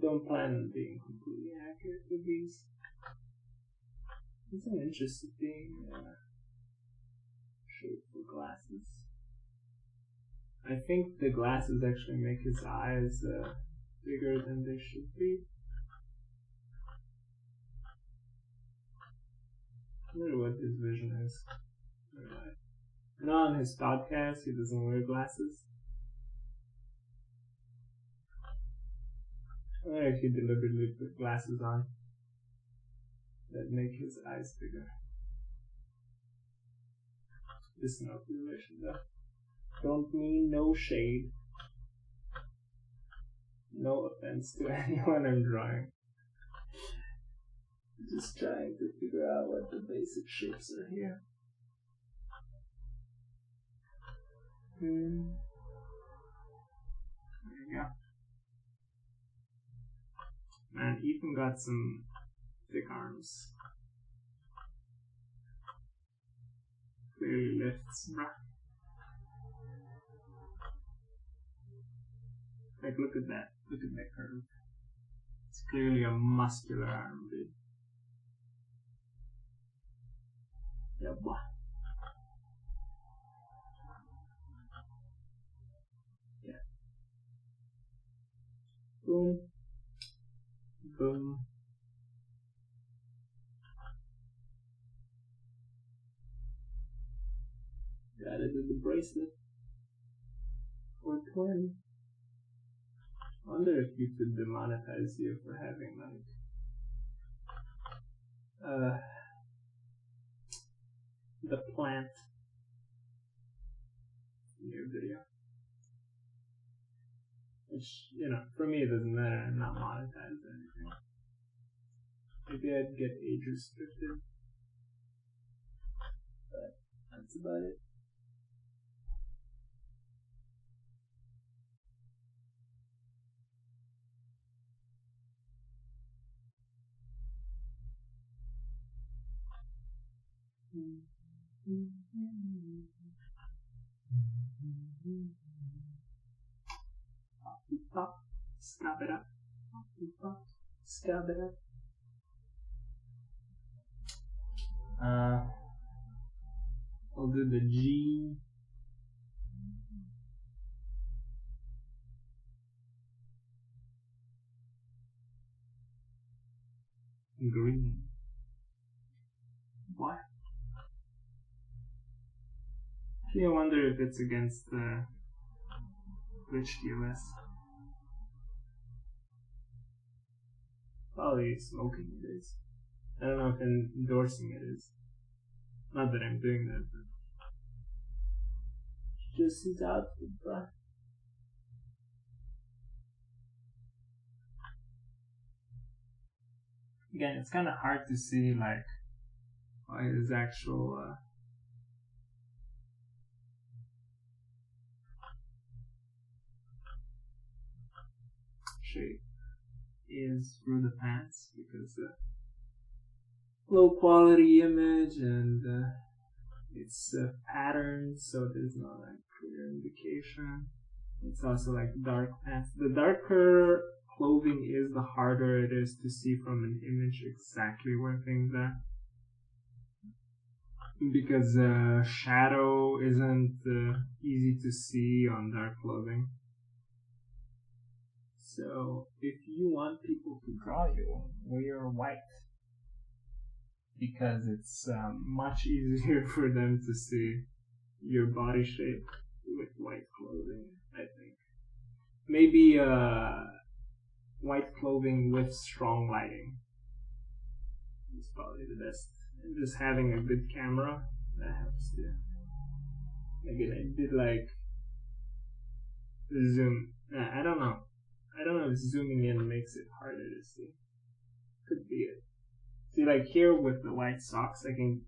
Speaker 1: don't plan on being completely accurate with these. It's an interesting shape for glasses. I think the glasses actually make his eyes bigger than they should be. I wonder what his vision is. I know on his podcast he doesn't wear glasses. I wonder if he deliberately put glasses on that make his eyes bigger. This is no relation though. Don't mean no shade. No offense to anyone I'm drawing. Just trying to figure out what the basic shapes are here. There you go. Man, Ethan got some thick arms. Clearly lifts, bruh. Like, look at that. Look at that curve. It's clearly a muscular arm, dude. Yeah, boy. Yeah. Boom. Boom. Gotta do the bracelet. 420. I wonder if YouTube demonetize you for having like the plant in your video. Which, you know, for me it doesn't matter, I'm not monetized or anything. Maybe I'd get age restricted. But that's about it. Stop it up. Stop it up. I'll do the G. Green. What? Actually, I wonder if it's against the Glitch DOS. Probably smoking it is. I don't know if endorsing it is. Not that I'm doing that, but just his outfit, bruh. Again, it's kind of hard to see like his actual shape is through the pants because low quality image and it's patterned, so there's no like clear indication. It's also like dark pants. The darker clothing is, the harder it is to see from an image exactly where things are. Because shadow isn't easy to see on dark clothing. So if you want people to draw you, wear white. Because it's much easier for them to see your body shape with white clothing, I think. Maybe white clothing with strong lighting is probably the best. And just having a good camera, that helps too. Again, I did like zoom. I don't know. I don't know if zooming in makes it harder to see. Could be it. See, like here with the white socks, I can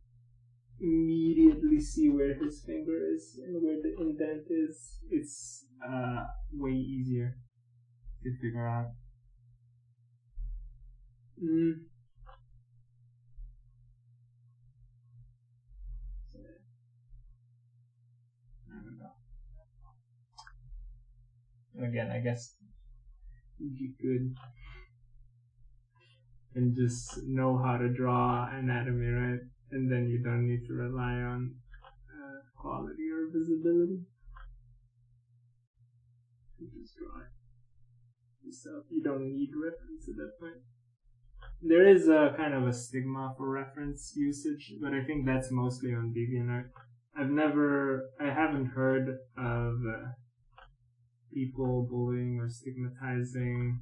Speaker 1: immediately see where his finger is and where the indent is. It's way easier to figure out. I don't know. And again, I guess you could and just know how to draw anatomy, right? And then you don't need to rely on quality or visibility. You just draw it yourself. You don't need reference at that point. There is a kind of a stigma for reference usage, but I think that's mostly on DeviantArt. I haven't heard of people bullying or stigmatizing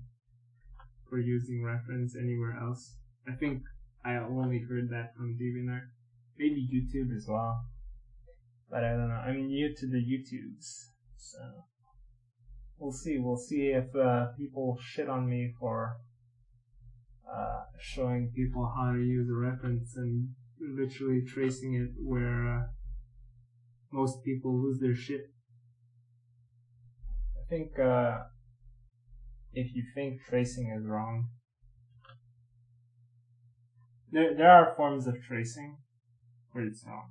Speaker 1: for using reference anywhere else. I think I only heard that from DeviantArt. Maybe YouTube as well. But I don't know. I'm new to the YouTubes, so we'll see. We'll see if people shit on me for showing people how to use a reference and literally tracing it where most people lose their shit. I think if you think tracing is wrong, there are forms of tracing where it's wrong.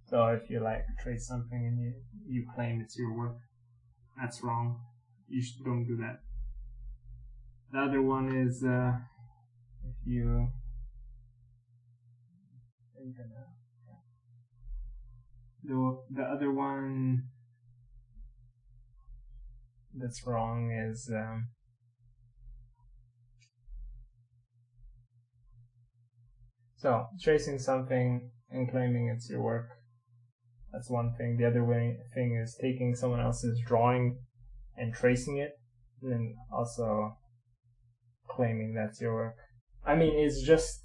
Speaker 1: So if you like trace something and you claim it's your work, that's wrong. You don't do that. The other one is if you the other one that's wrong is so tracing something and claiming it's your work. That's one thing. The other thing is taking someone else's drawing and tracing it, and then also claiming that's your work. I mean, it's just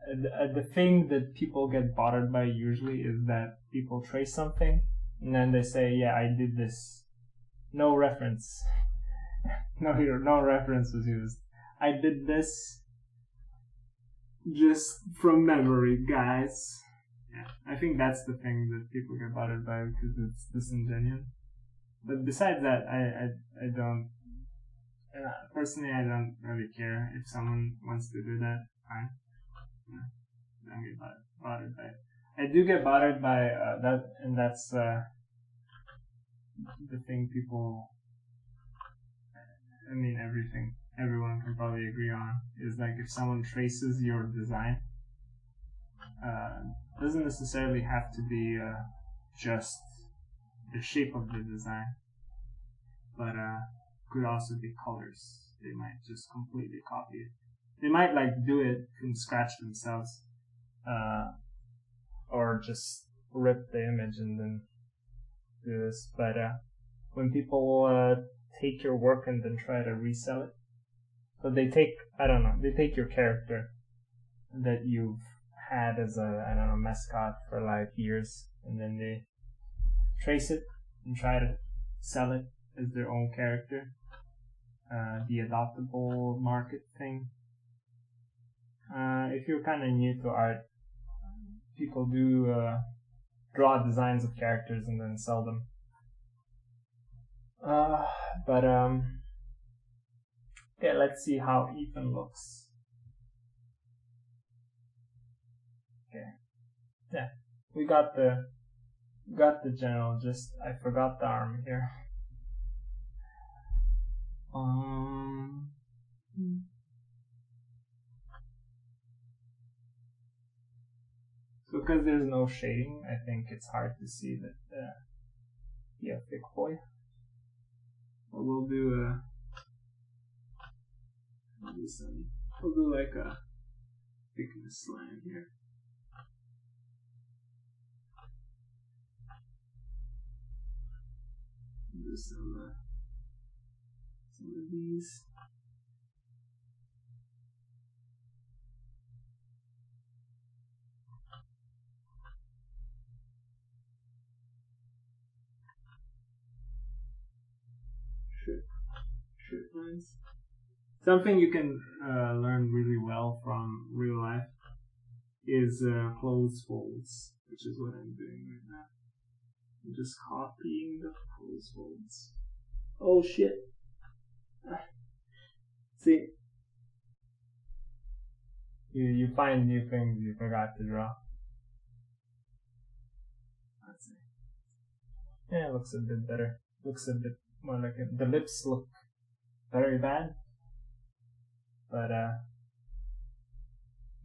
Speaker 1: the thing that people get bothered by usually is that people trace something and then they say, yeah, I did this. No reference. No reference was used. I did this just from memory, guys. Yeah, I think that's the thing that people get bothered by because it's disingenuous. But besides that, I don't. Personally, I don't really care if someone wants to do that. Fine. Yeah, don't get bothered by it. I do get bothered by that, and that's the thing people. I mean, everyone can probably agree on is like if someone traces your design, doesn't necessarily have to be just the shape of the design, but could also be colors. They might just completely copy it. They might like do it from scratch themselves, or just rip the image and then do this. But when people take your work and then try to resell it, so they take your character that you've had as a mascot for like years, and then they trace it and try to sell it as their own character. The adoptable market thing. If you're kind of new to art, people do draw designs of characters and then sell them. But okay, let's see how Ethan looks. Okay, yeah, we got the general. Just I forgot the arm here. So because there's no shading, I think it's hard to see that he a thick boy. But we'll do like a thickness line here. Do some of these. outlines. Something you can learn really well from real life is close folds, which is what I'm doing right now. I'm just copying the close folds. Oh shit. See? You find new things you forgot to draw. Let's see. Yeah, it looks a bit better. Looks a bit more like it. The lips look very bad. But, I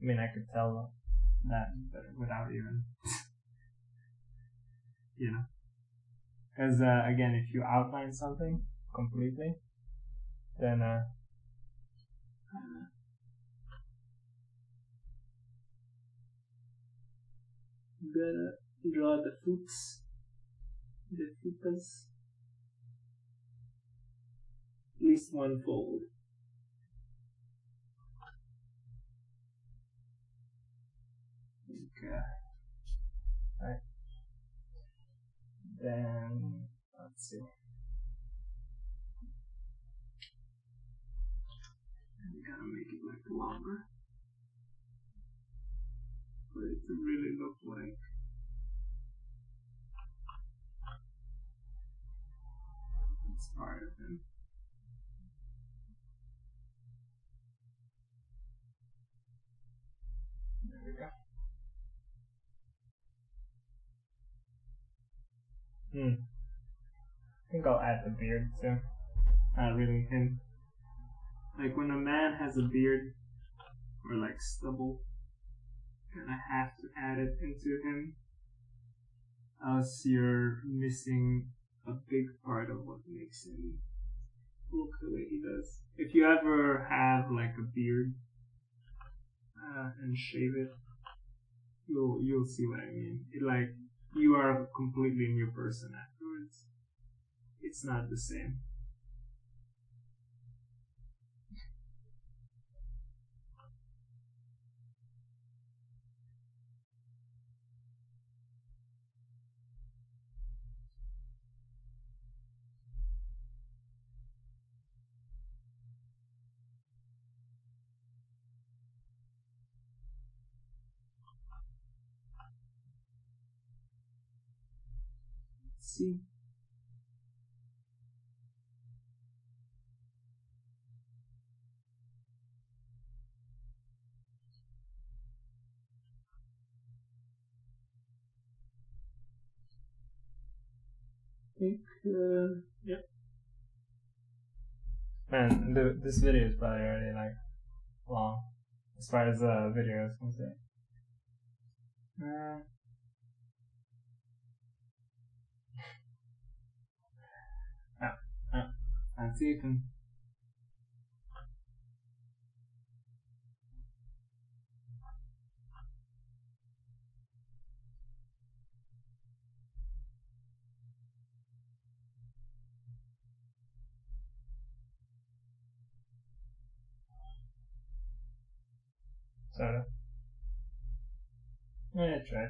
Speaker 1: mean, I could tell that better without even, you know. Because, again, if you outline something completely, then, you gotta draw the foots, the fupas, at least one fold. Okay. Right. Then, let's see. We gotta make it like longer for it to really look like it's part of him. There we go. I think I'll add the beard too. Not really him. Like when a man has a beard or like stubble, and I have to add it into him, else you're missing a big part of what makes him look the way he does. If you ever have like a beard and shave it, you'll see what I mean. It like you are a completely new person afterwards. It's not the same. Let's see. Yep. Man, this video is probably already like long as far as video is concerned. That's Ethan. Sort of. Yeah, I tried.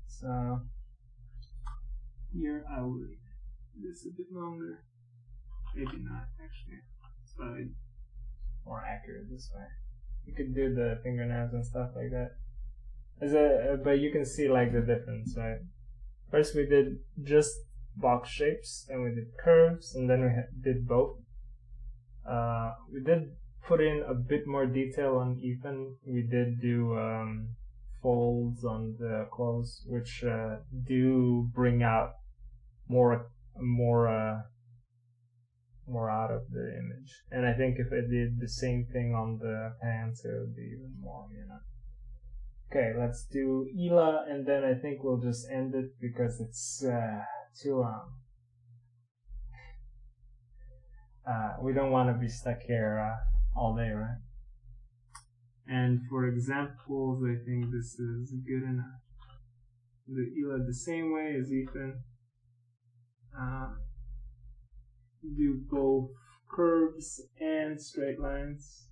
Speaker 1: So here I will leave this a bit longer. Maybe not actually. It's probably more accurate this way. You could do the fingernails and stuff like that. But you can see like the difference, right? First we did just box shapes, then we did curves, and then we did both. We did put in a bit more detail on Ethan. We did do folds on the clothes, which do bring out more out of the image. And I think if I did the same thing on the pants, it would be even more, you know. Okay, let's do Ela, and then I think we'll just end it because it's too long. We don't want to be stuck here all day, right? And for examples, I think this is good enough. The Ela the same way as Ethan. Do both curves and straight lines.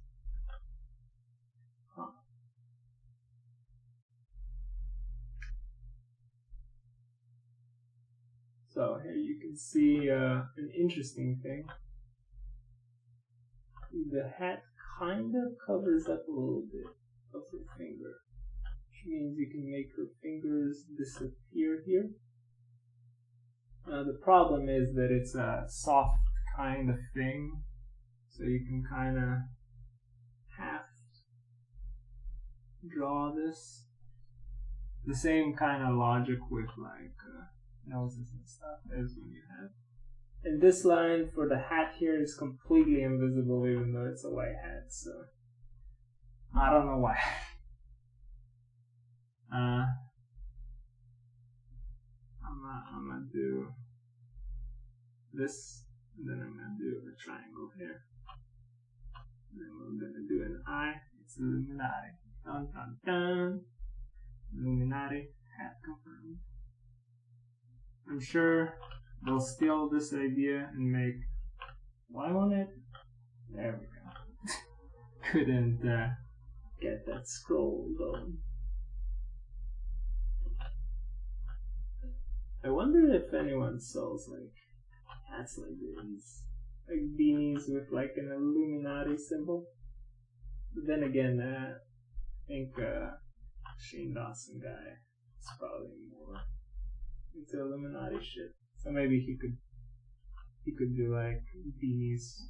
Speaker 1: So here you can see an interesting thing. the hat kind of covers up a little bit of her finger, which means you can make her fingers disappear here. Now the problem is that it's a soft kind of thing, so you can kind of half draw this. The same kind of logic with like noses and stuff as when you have. And this line for the hat here is completely invisible even though it's a white hat, so I don't know why. I'm gonna do this, and then I'm gonna do a triangle here. And then we're gonna do an eye. It's Illuminati. Dun dun dun. Illuminati hat confirmed. I'm sure they'll steal this idea and make why on it? There we go. Couldn't get that scroll going. I wonder if anyone sells like hats like these, like beanies with like an Illuminati symbol. But then again, I think Shane Dawson guy is probably more into Illuminati shit. So maybe he could do like beanies.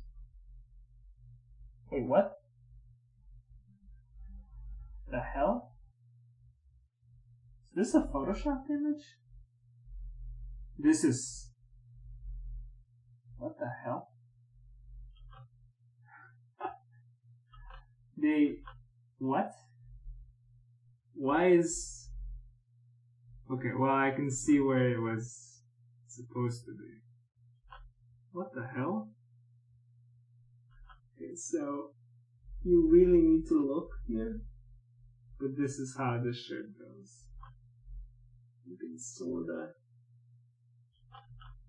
Speaker 1: Wait, what? The hell? Is this a Photoshopped image? This is... What the hell? They... What? Why is... Okay, well I can see where it was supposed to be. What the hell? Okay, so... You really need to look here? But this is how this shirt goes. You can sorta...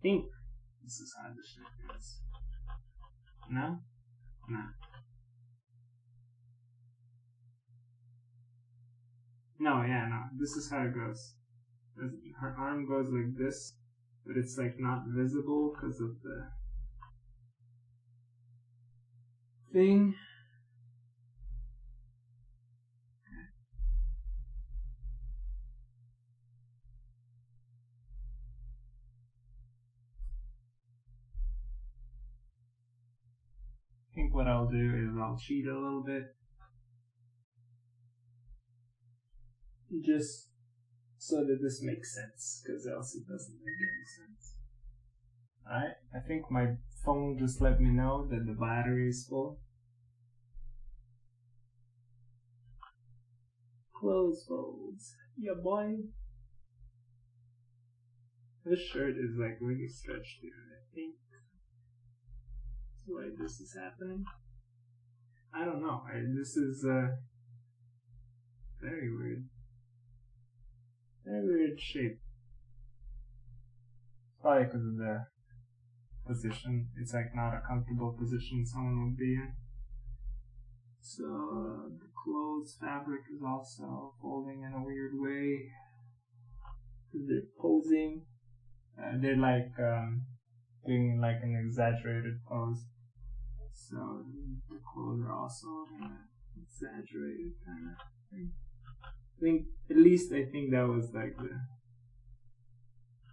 Speaker 1: think this is how the shirt goes. No? No. No, yeah, no. This is how it goes. Her arm goes like this, but it's like not visible because of the thing. I think what I'll do is I'll cheat a little bit. Just so that this makes sense, because else it doesn't make any sense. Alright, I think my phone just let me know that the battery is full. Close folds. Yeah, boy. This shirt is like really stretched here, I think. That's why this is happening. I don't know. This is very weird. Very weird shape. Probably because of the position. It's like not a comfortable position someone would be in. So the clothes fabric is also folding in a weird way. They're posing. They're like doing like an exaggerated pose. So the clothes are also in an exaggerated kind of thing. I think that was like the...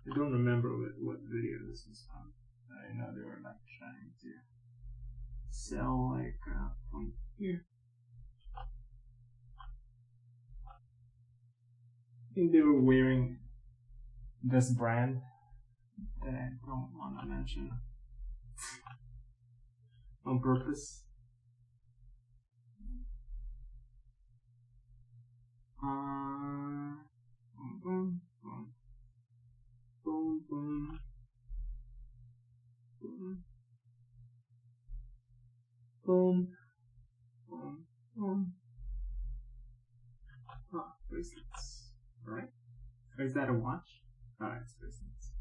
Speaker 1: I don't remember what video this was from. I know they were like trying to sell like from here. I think they were wearing this brand that I don't want to mention on purpose. Boom, boom, boom, boom, boom, boom, boom, boom. Oh, bracelets, right? Or is that a watch? Oh, it's bracelets.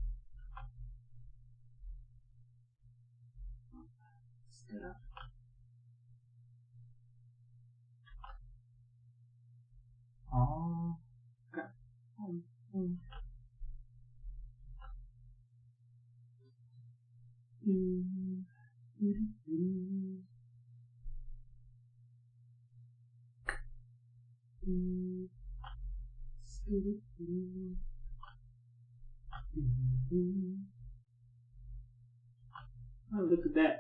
Speaker 1: Let's get up. Oh, okay. Oh, look at that.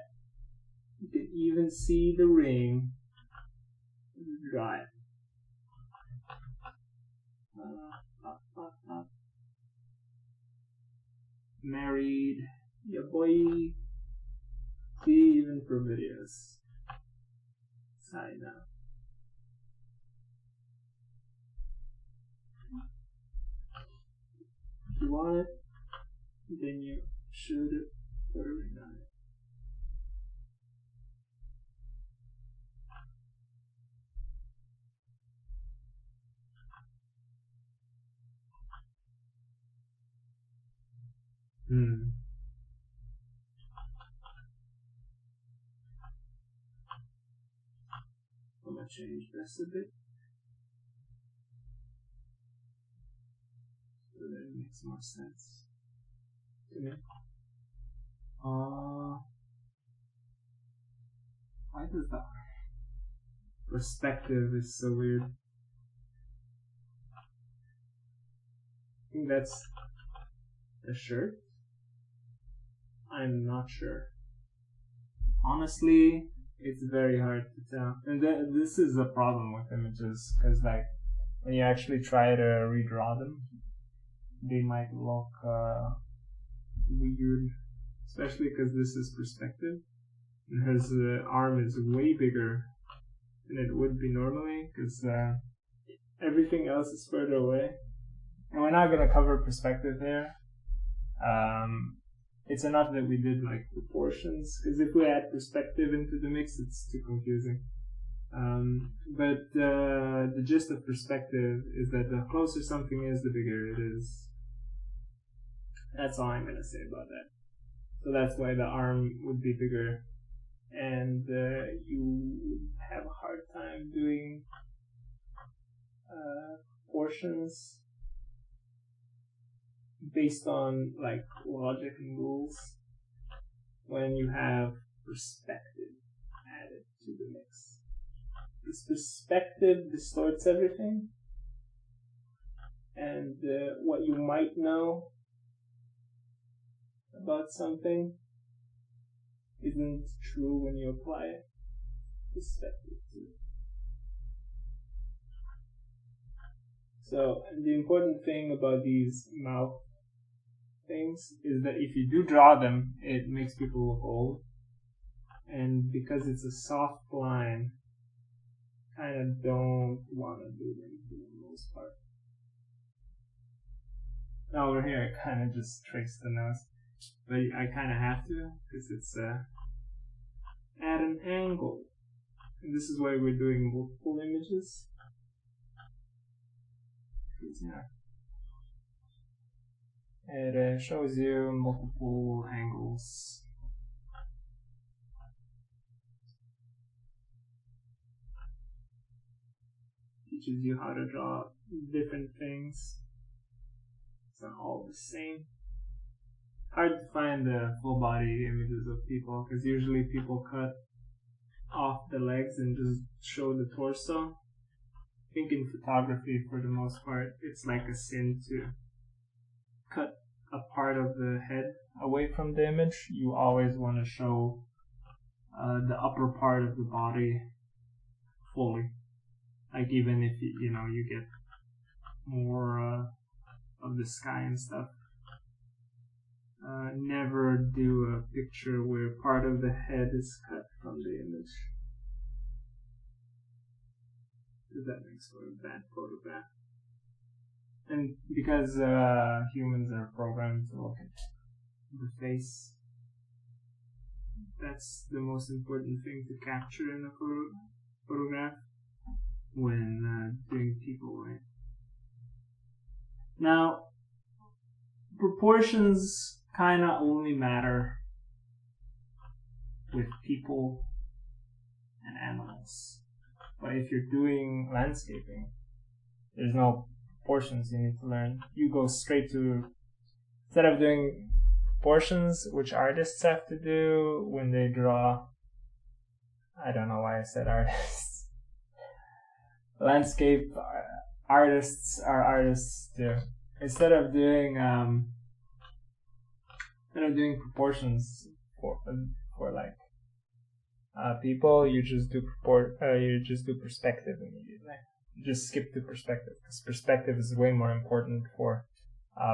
Speaker 1: You can even see the ring. Dry. Married. Yeah, boy. See, even for videos. Side now. If you want it, then you shoot it, put a ring on it. I'm gonna change this a bit so that it makes more sense to me. Why does the perspective is so weird? I think that's a shirt. I'm not sure. Honestly, it's very hard to tell. And this is a problem with images, because like when you actually try to redraw them, they might look weird, especially because this is perspective. And his arm is way bigger than it would be normally, because everything else is further away. And we're not going to cover perspective here. It's enough that we did like proportions, because if we add perspective into the mix, it's too confusing. But the gist of perspective is that the closer something is, the bigger it is. That's all I'm going to say about that. So that's why the arm would be bigger, and you would have a hard time doing proportions based on like logic and rules when you have perspective added to the mix. This perspective distorts everything, and what you might know about something isn't true when you apply perspective to it. So the important thing about these mouth things is that if you do draw them, it makes people look old, and because it's a soft line, kind of don't want to do them for the most part. Now over here I kind of just trace the nose, but I kind of have to because it's at an angle, and this is why we're doing multiple images. Yeah. It shows you multiple angles. Teaches you how to draw different things. It's not all the same. Hard to find the full body images of people, because usually people cut off the legs and just show the torso. I think in photography, for the most part, it's like a sin to cut a part of the head away from the image. You always want to show the upper part of the body fully. Like even if you get more of the sky and stuff. Never do a picture where part of the head is cut from the image. That makes for a bad photograph. And because humans are programmed to look at the face, that's the most important thing to capture in a photograph when doing people, right? Now, proportions kind of only matter with people and animals. But if you're doing landscaping, there's no proportions you need to learn. You go straight to, instead of doing proportions, which artists have to do when they draw, I don't know why I said artists. Landscape artists are artists too. Instead of doing Instead of doing proportions for like people, you just do perspective immediately. You just skip to perspective, because perspective is way more important for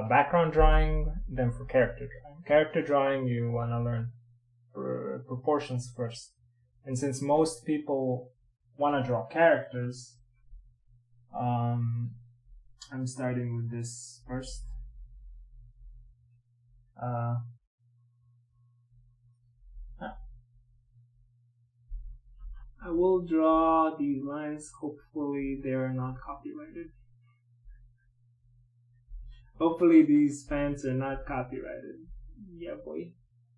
Speaker 1: background drawing than for character drawing. Character drawing, you want to learn proportions first, and since most people want to draw characters, I'm starting with this first. I will draw these lines. Hopefully they are not copyrighted. Hopefully these pants are not copyrighted. Yeah, boy.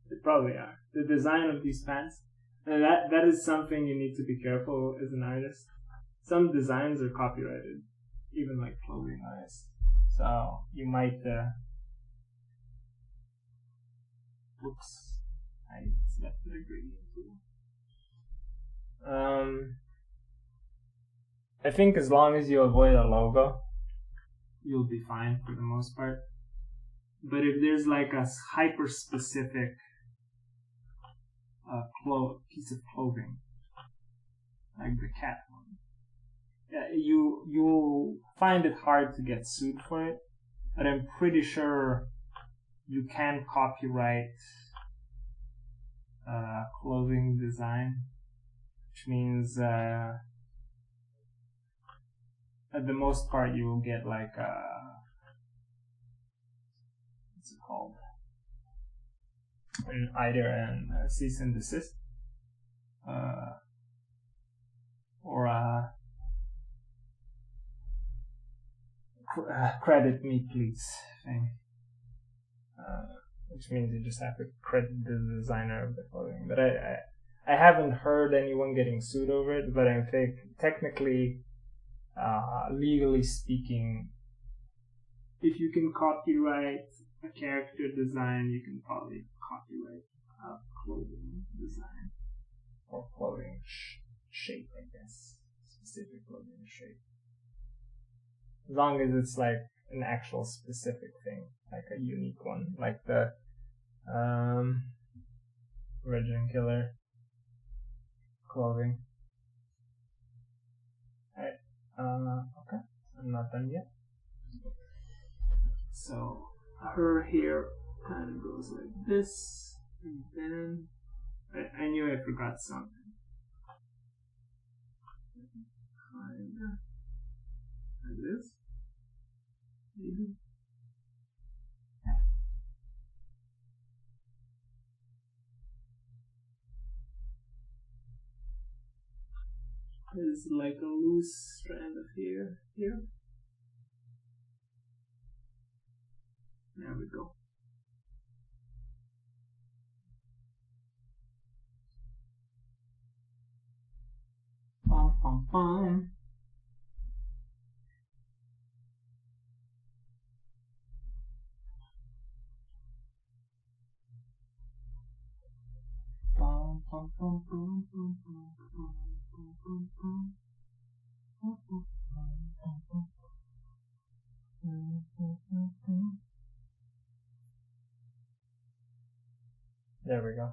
Speaker 1: They probably are. The design of these pants, that is something you need to be careful as an artist. Some designs are copyrighted, even like clothing lines. So you might oops, I selected a gradient tool. I think as long as you avoid a logo, you'll be fine for the most part. But if there's like a hyper specific piece of clothing, like the cat one, you'll find it hard to get sued for it. But I'm pretty sure you can copyright clothing design, which means at the most part you will get like what's it called? Either an cease and desist or a credit me please thing, which means you just have to credit the designer of the clothing. But I haven't heard anyone getting sued over it, but I think technically, legally speaking, if you can copyright a character design, you can probably copyright a clothing design or clothing shape, I guess, specific clothing shape, as long as it's like an actual specific thing, like a unique one, like the Virgin Killer clothing. Alright, okay, I'm not done yet. So her hair kind of goes like this, and then I knew I forgot something. Kinda like this, maybe. There's like a loose strand of hair here. There we go. Bum, bum, bum. Bum, bum, bum, bum, bum, bum, bum. There we go.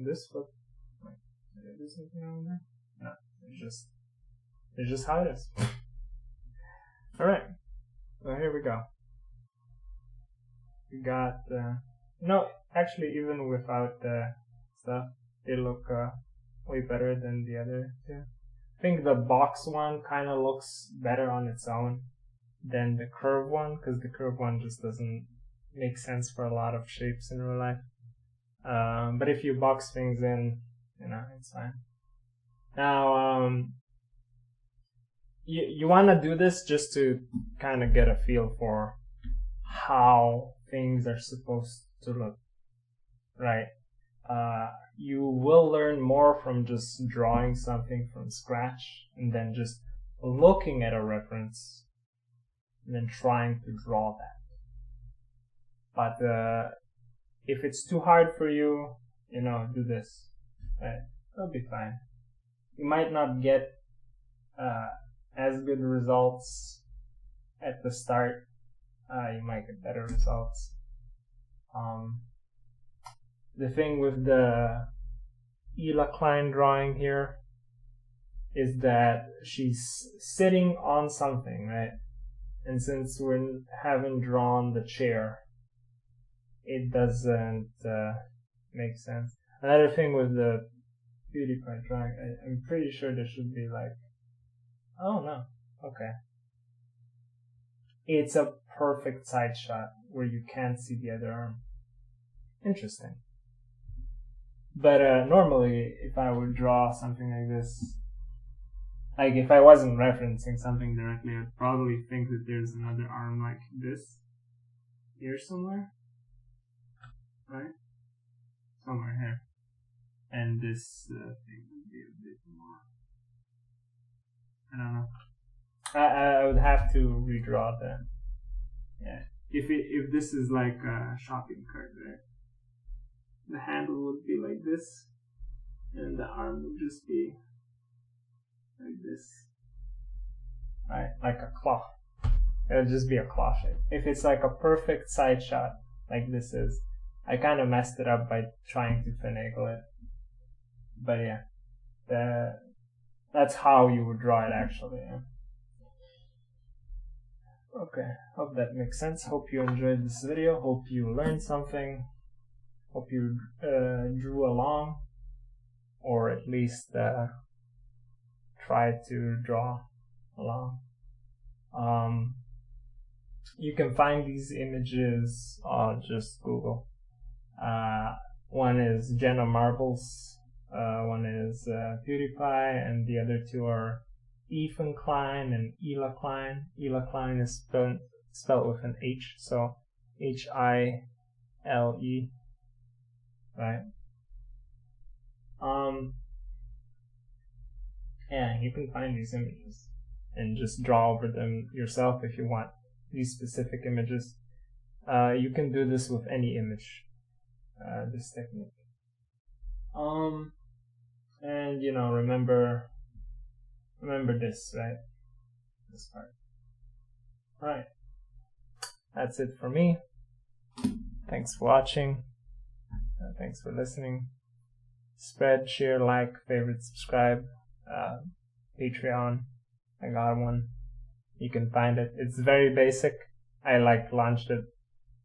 Speaker 1: This foot. Wait, did I do something wrong there? No, it's just how it is. Alright, so here we go. We got, no, actually even without the stuff, they look way better than the other two. I think the box one kind of looks better on its own than the curve one, because the curve one just doesn't make sense for a lot of shapes in real life. But if you box things in, you know, it's fine. Now, you want to do this just to kind of get a feel for how things are supposed to look, right? You will learn more from just drawing something from scratch and then just looking at a reference and then trying to draw that. But if it's too hard for you, you know, do this. Right? It'll be fine. You might not get as good results at the start. You might get better results. The thing with the Ela Klein drawing here is that she's sitting on something, right? And since we haven't drawn the chair, it doesn't make sense. Another thing with the Pewdiepie drawing, I'm pretty sure there should be like, oh no, okay. It's a perfect side shot where you can't see the other arm. Interesting. But normally, if I would draw something like this, like if I wasn't referencing something directly, I'd probably think that there's another arm like this here somewhere, right? Somewhere here. And this thing would be a bit more, I don't know. I would have to redraw that. Yeah. If this is like a shopping cart, right? The handle would be like this, and the arm would just be like this. Right? Like a claw. It would just be a claw shape. If it's like a perfect side shot, like this is, I kind of messed it up by trying to finagle it. But yeah, that's how you would draw it actually. Yeah. Okay, hope that makes sense. Hope you enjoyed this video. Hope you learned something. Hope you drew along, or at least tried to draw along. You can find these images on just Google. One is Jenna Marbles, one is Pewdiepie, and the other two are Ethan Klein and Ela Klein. Ela Klein is spelled with an H, so Hile, right? Yeah, you can find these images and just draw over them yourself if you want these specific images. You can do this with any image, this technique. And you know, remember this, right? This part. Right. That's it for me. Thanks for watching. Thanks for listening. Spread, share, like, favorite, subscribe. Patreon. I got one. You can find it. It's very basic. I launched it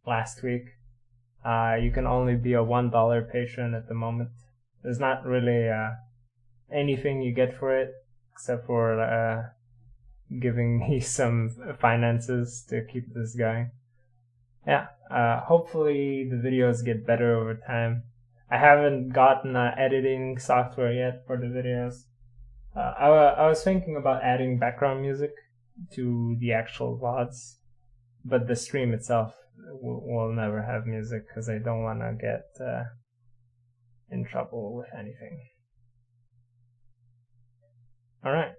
Speaker 1: last week. You can only be a $1 patron at the moment. There's not really anything you get for it except for giving me some finances to keep this going. Yeah, hopefully the videos get better over time. I haven't gotten editing software yet for the videos. I was thinking about adding background music to the actual VODs, but the stream itself will never have music because I don't want to get in trouble with anything. Alright.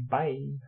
Speaker 1: Bye.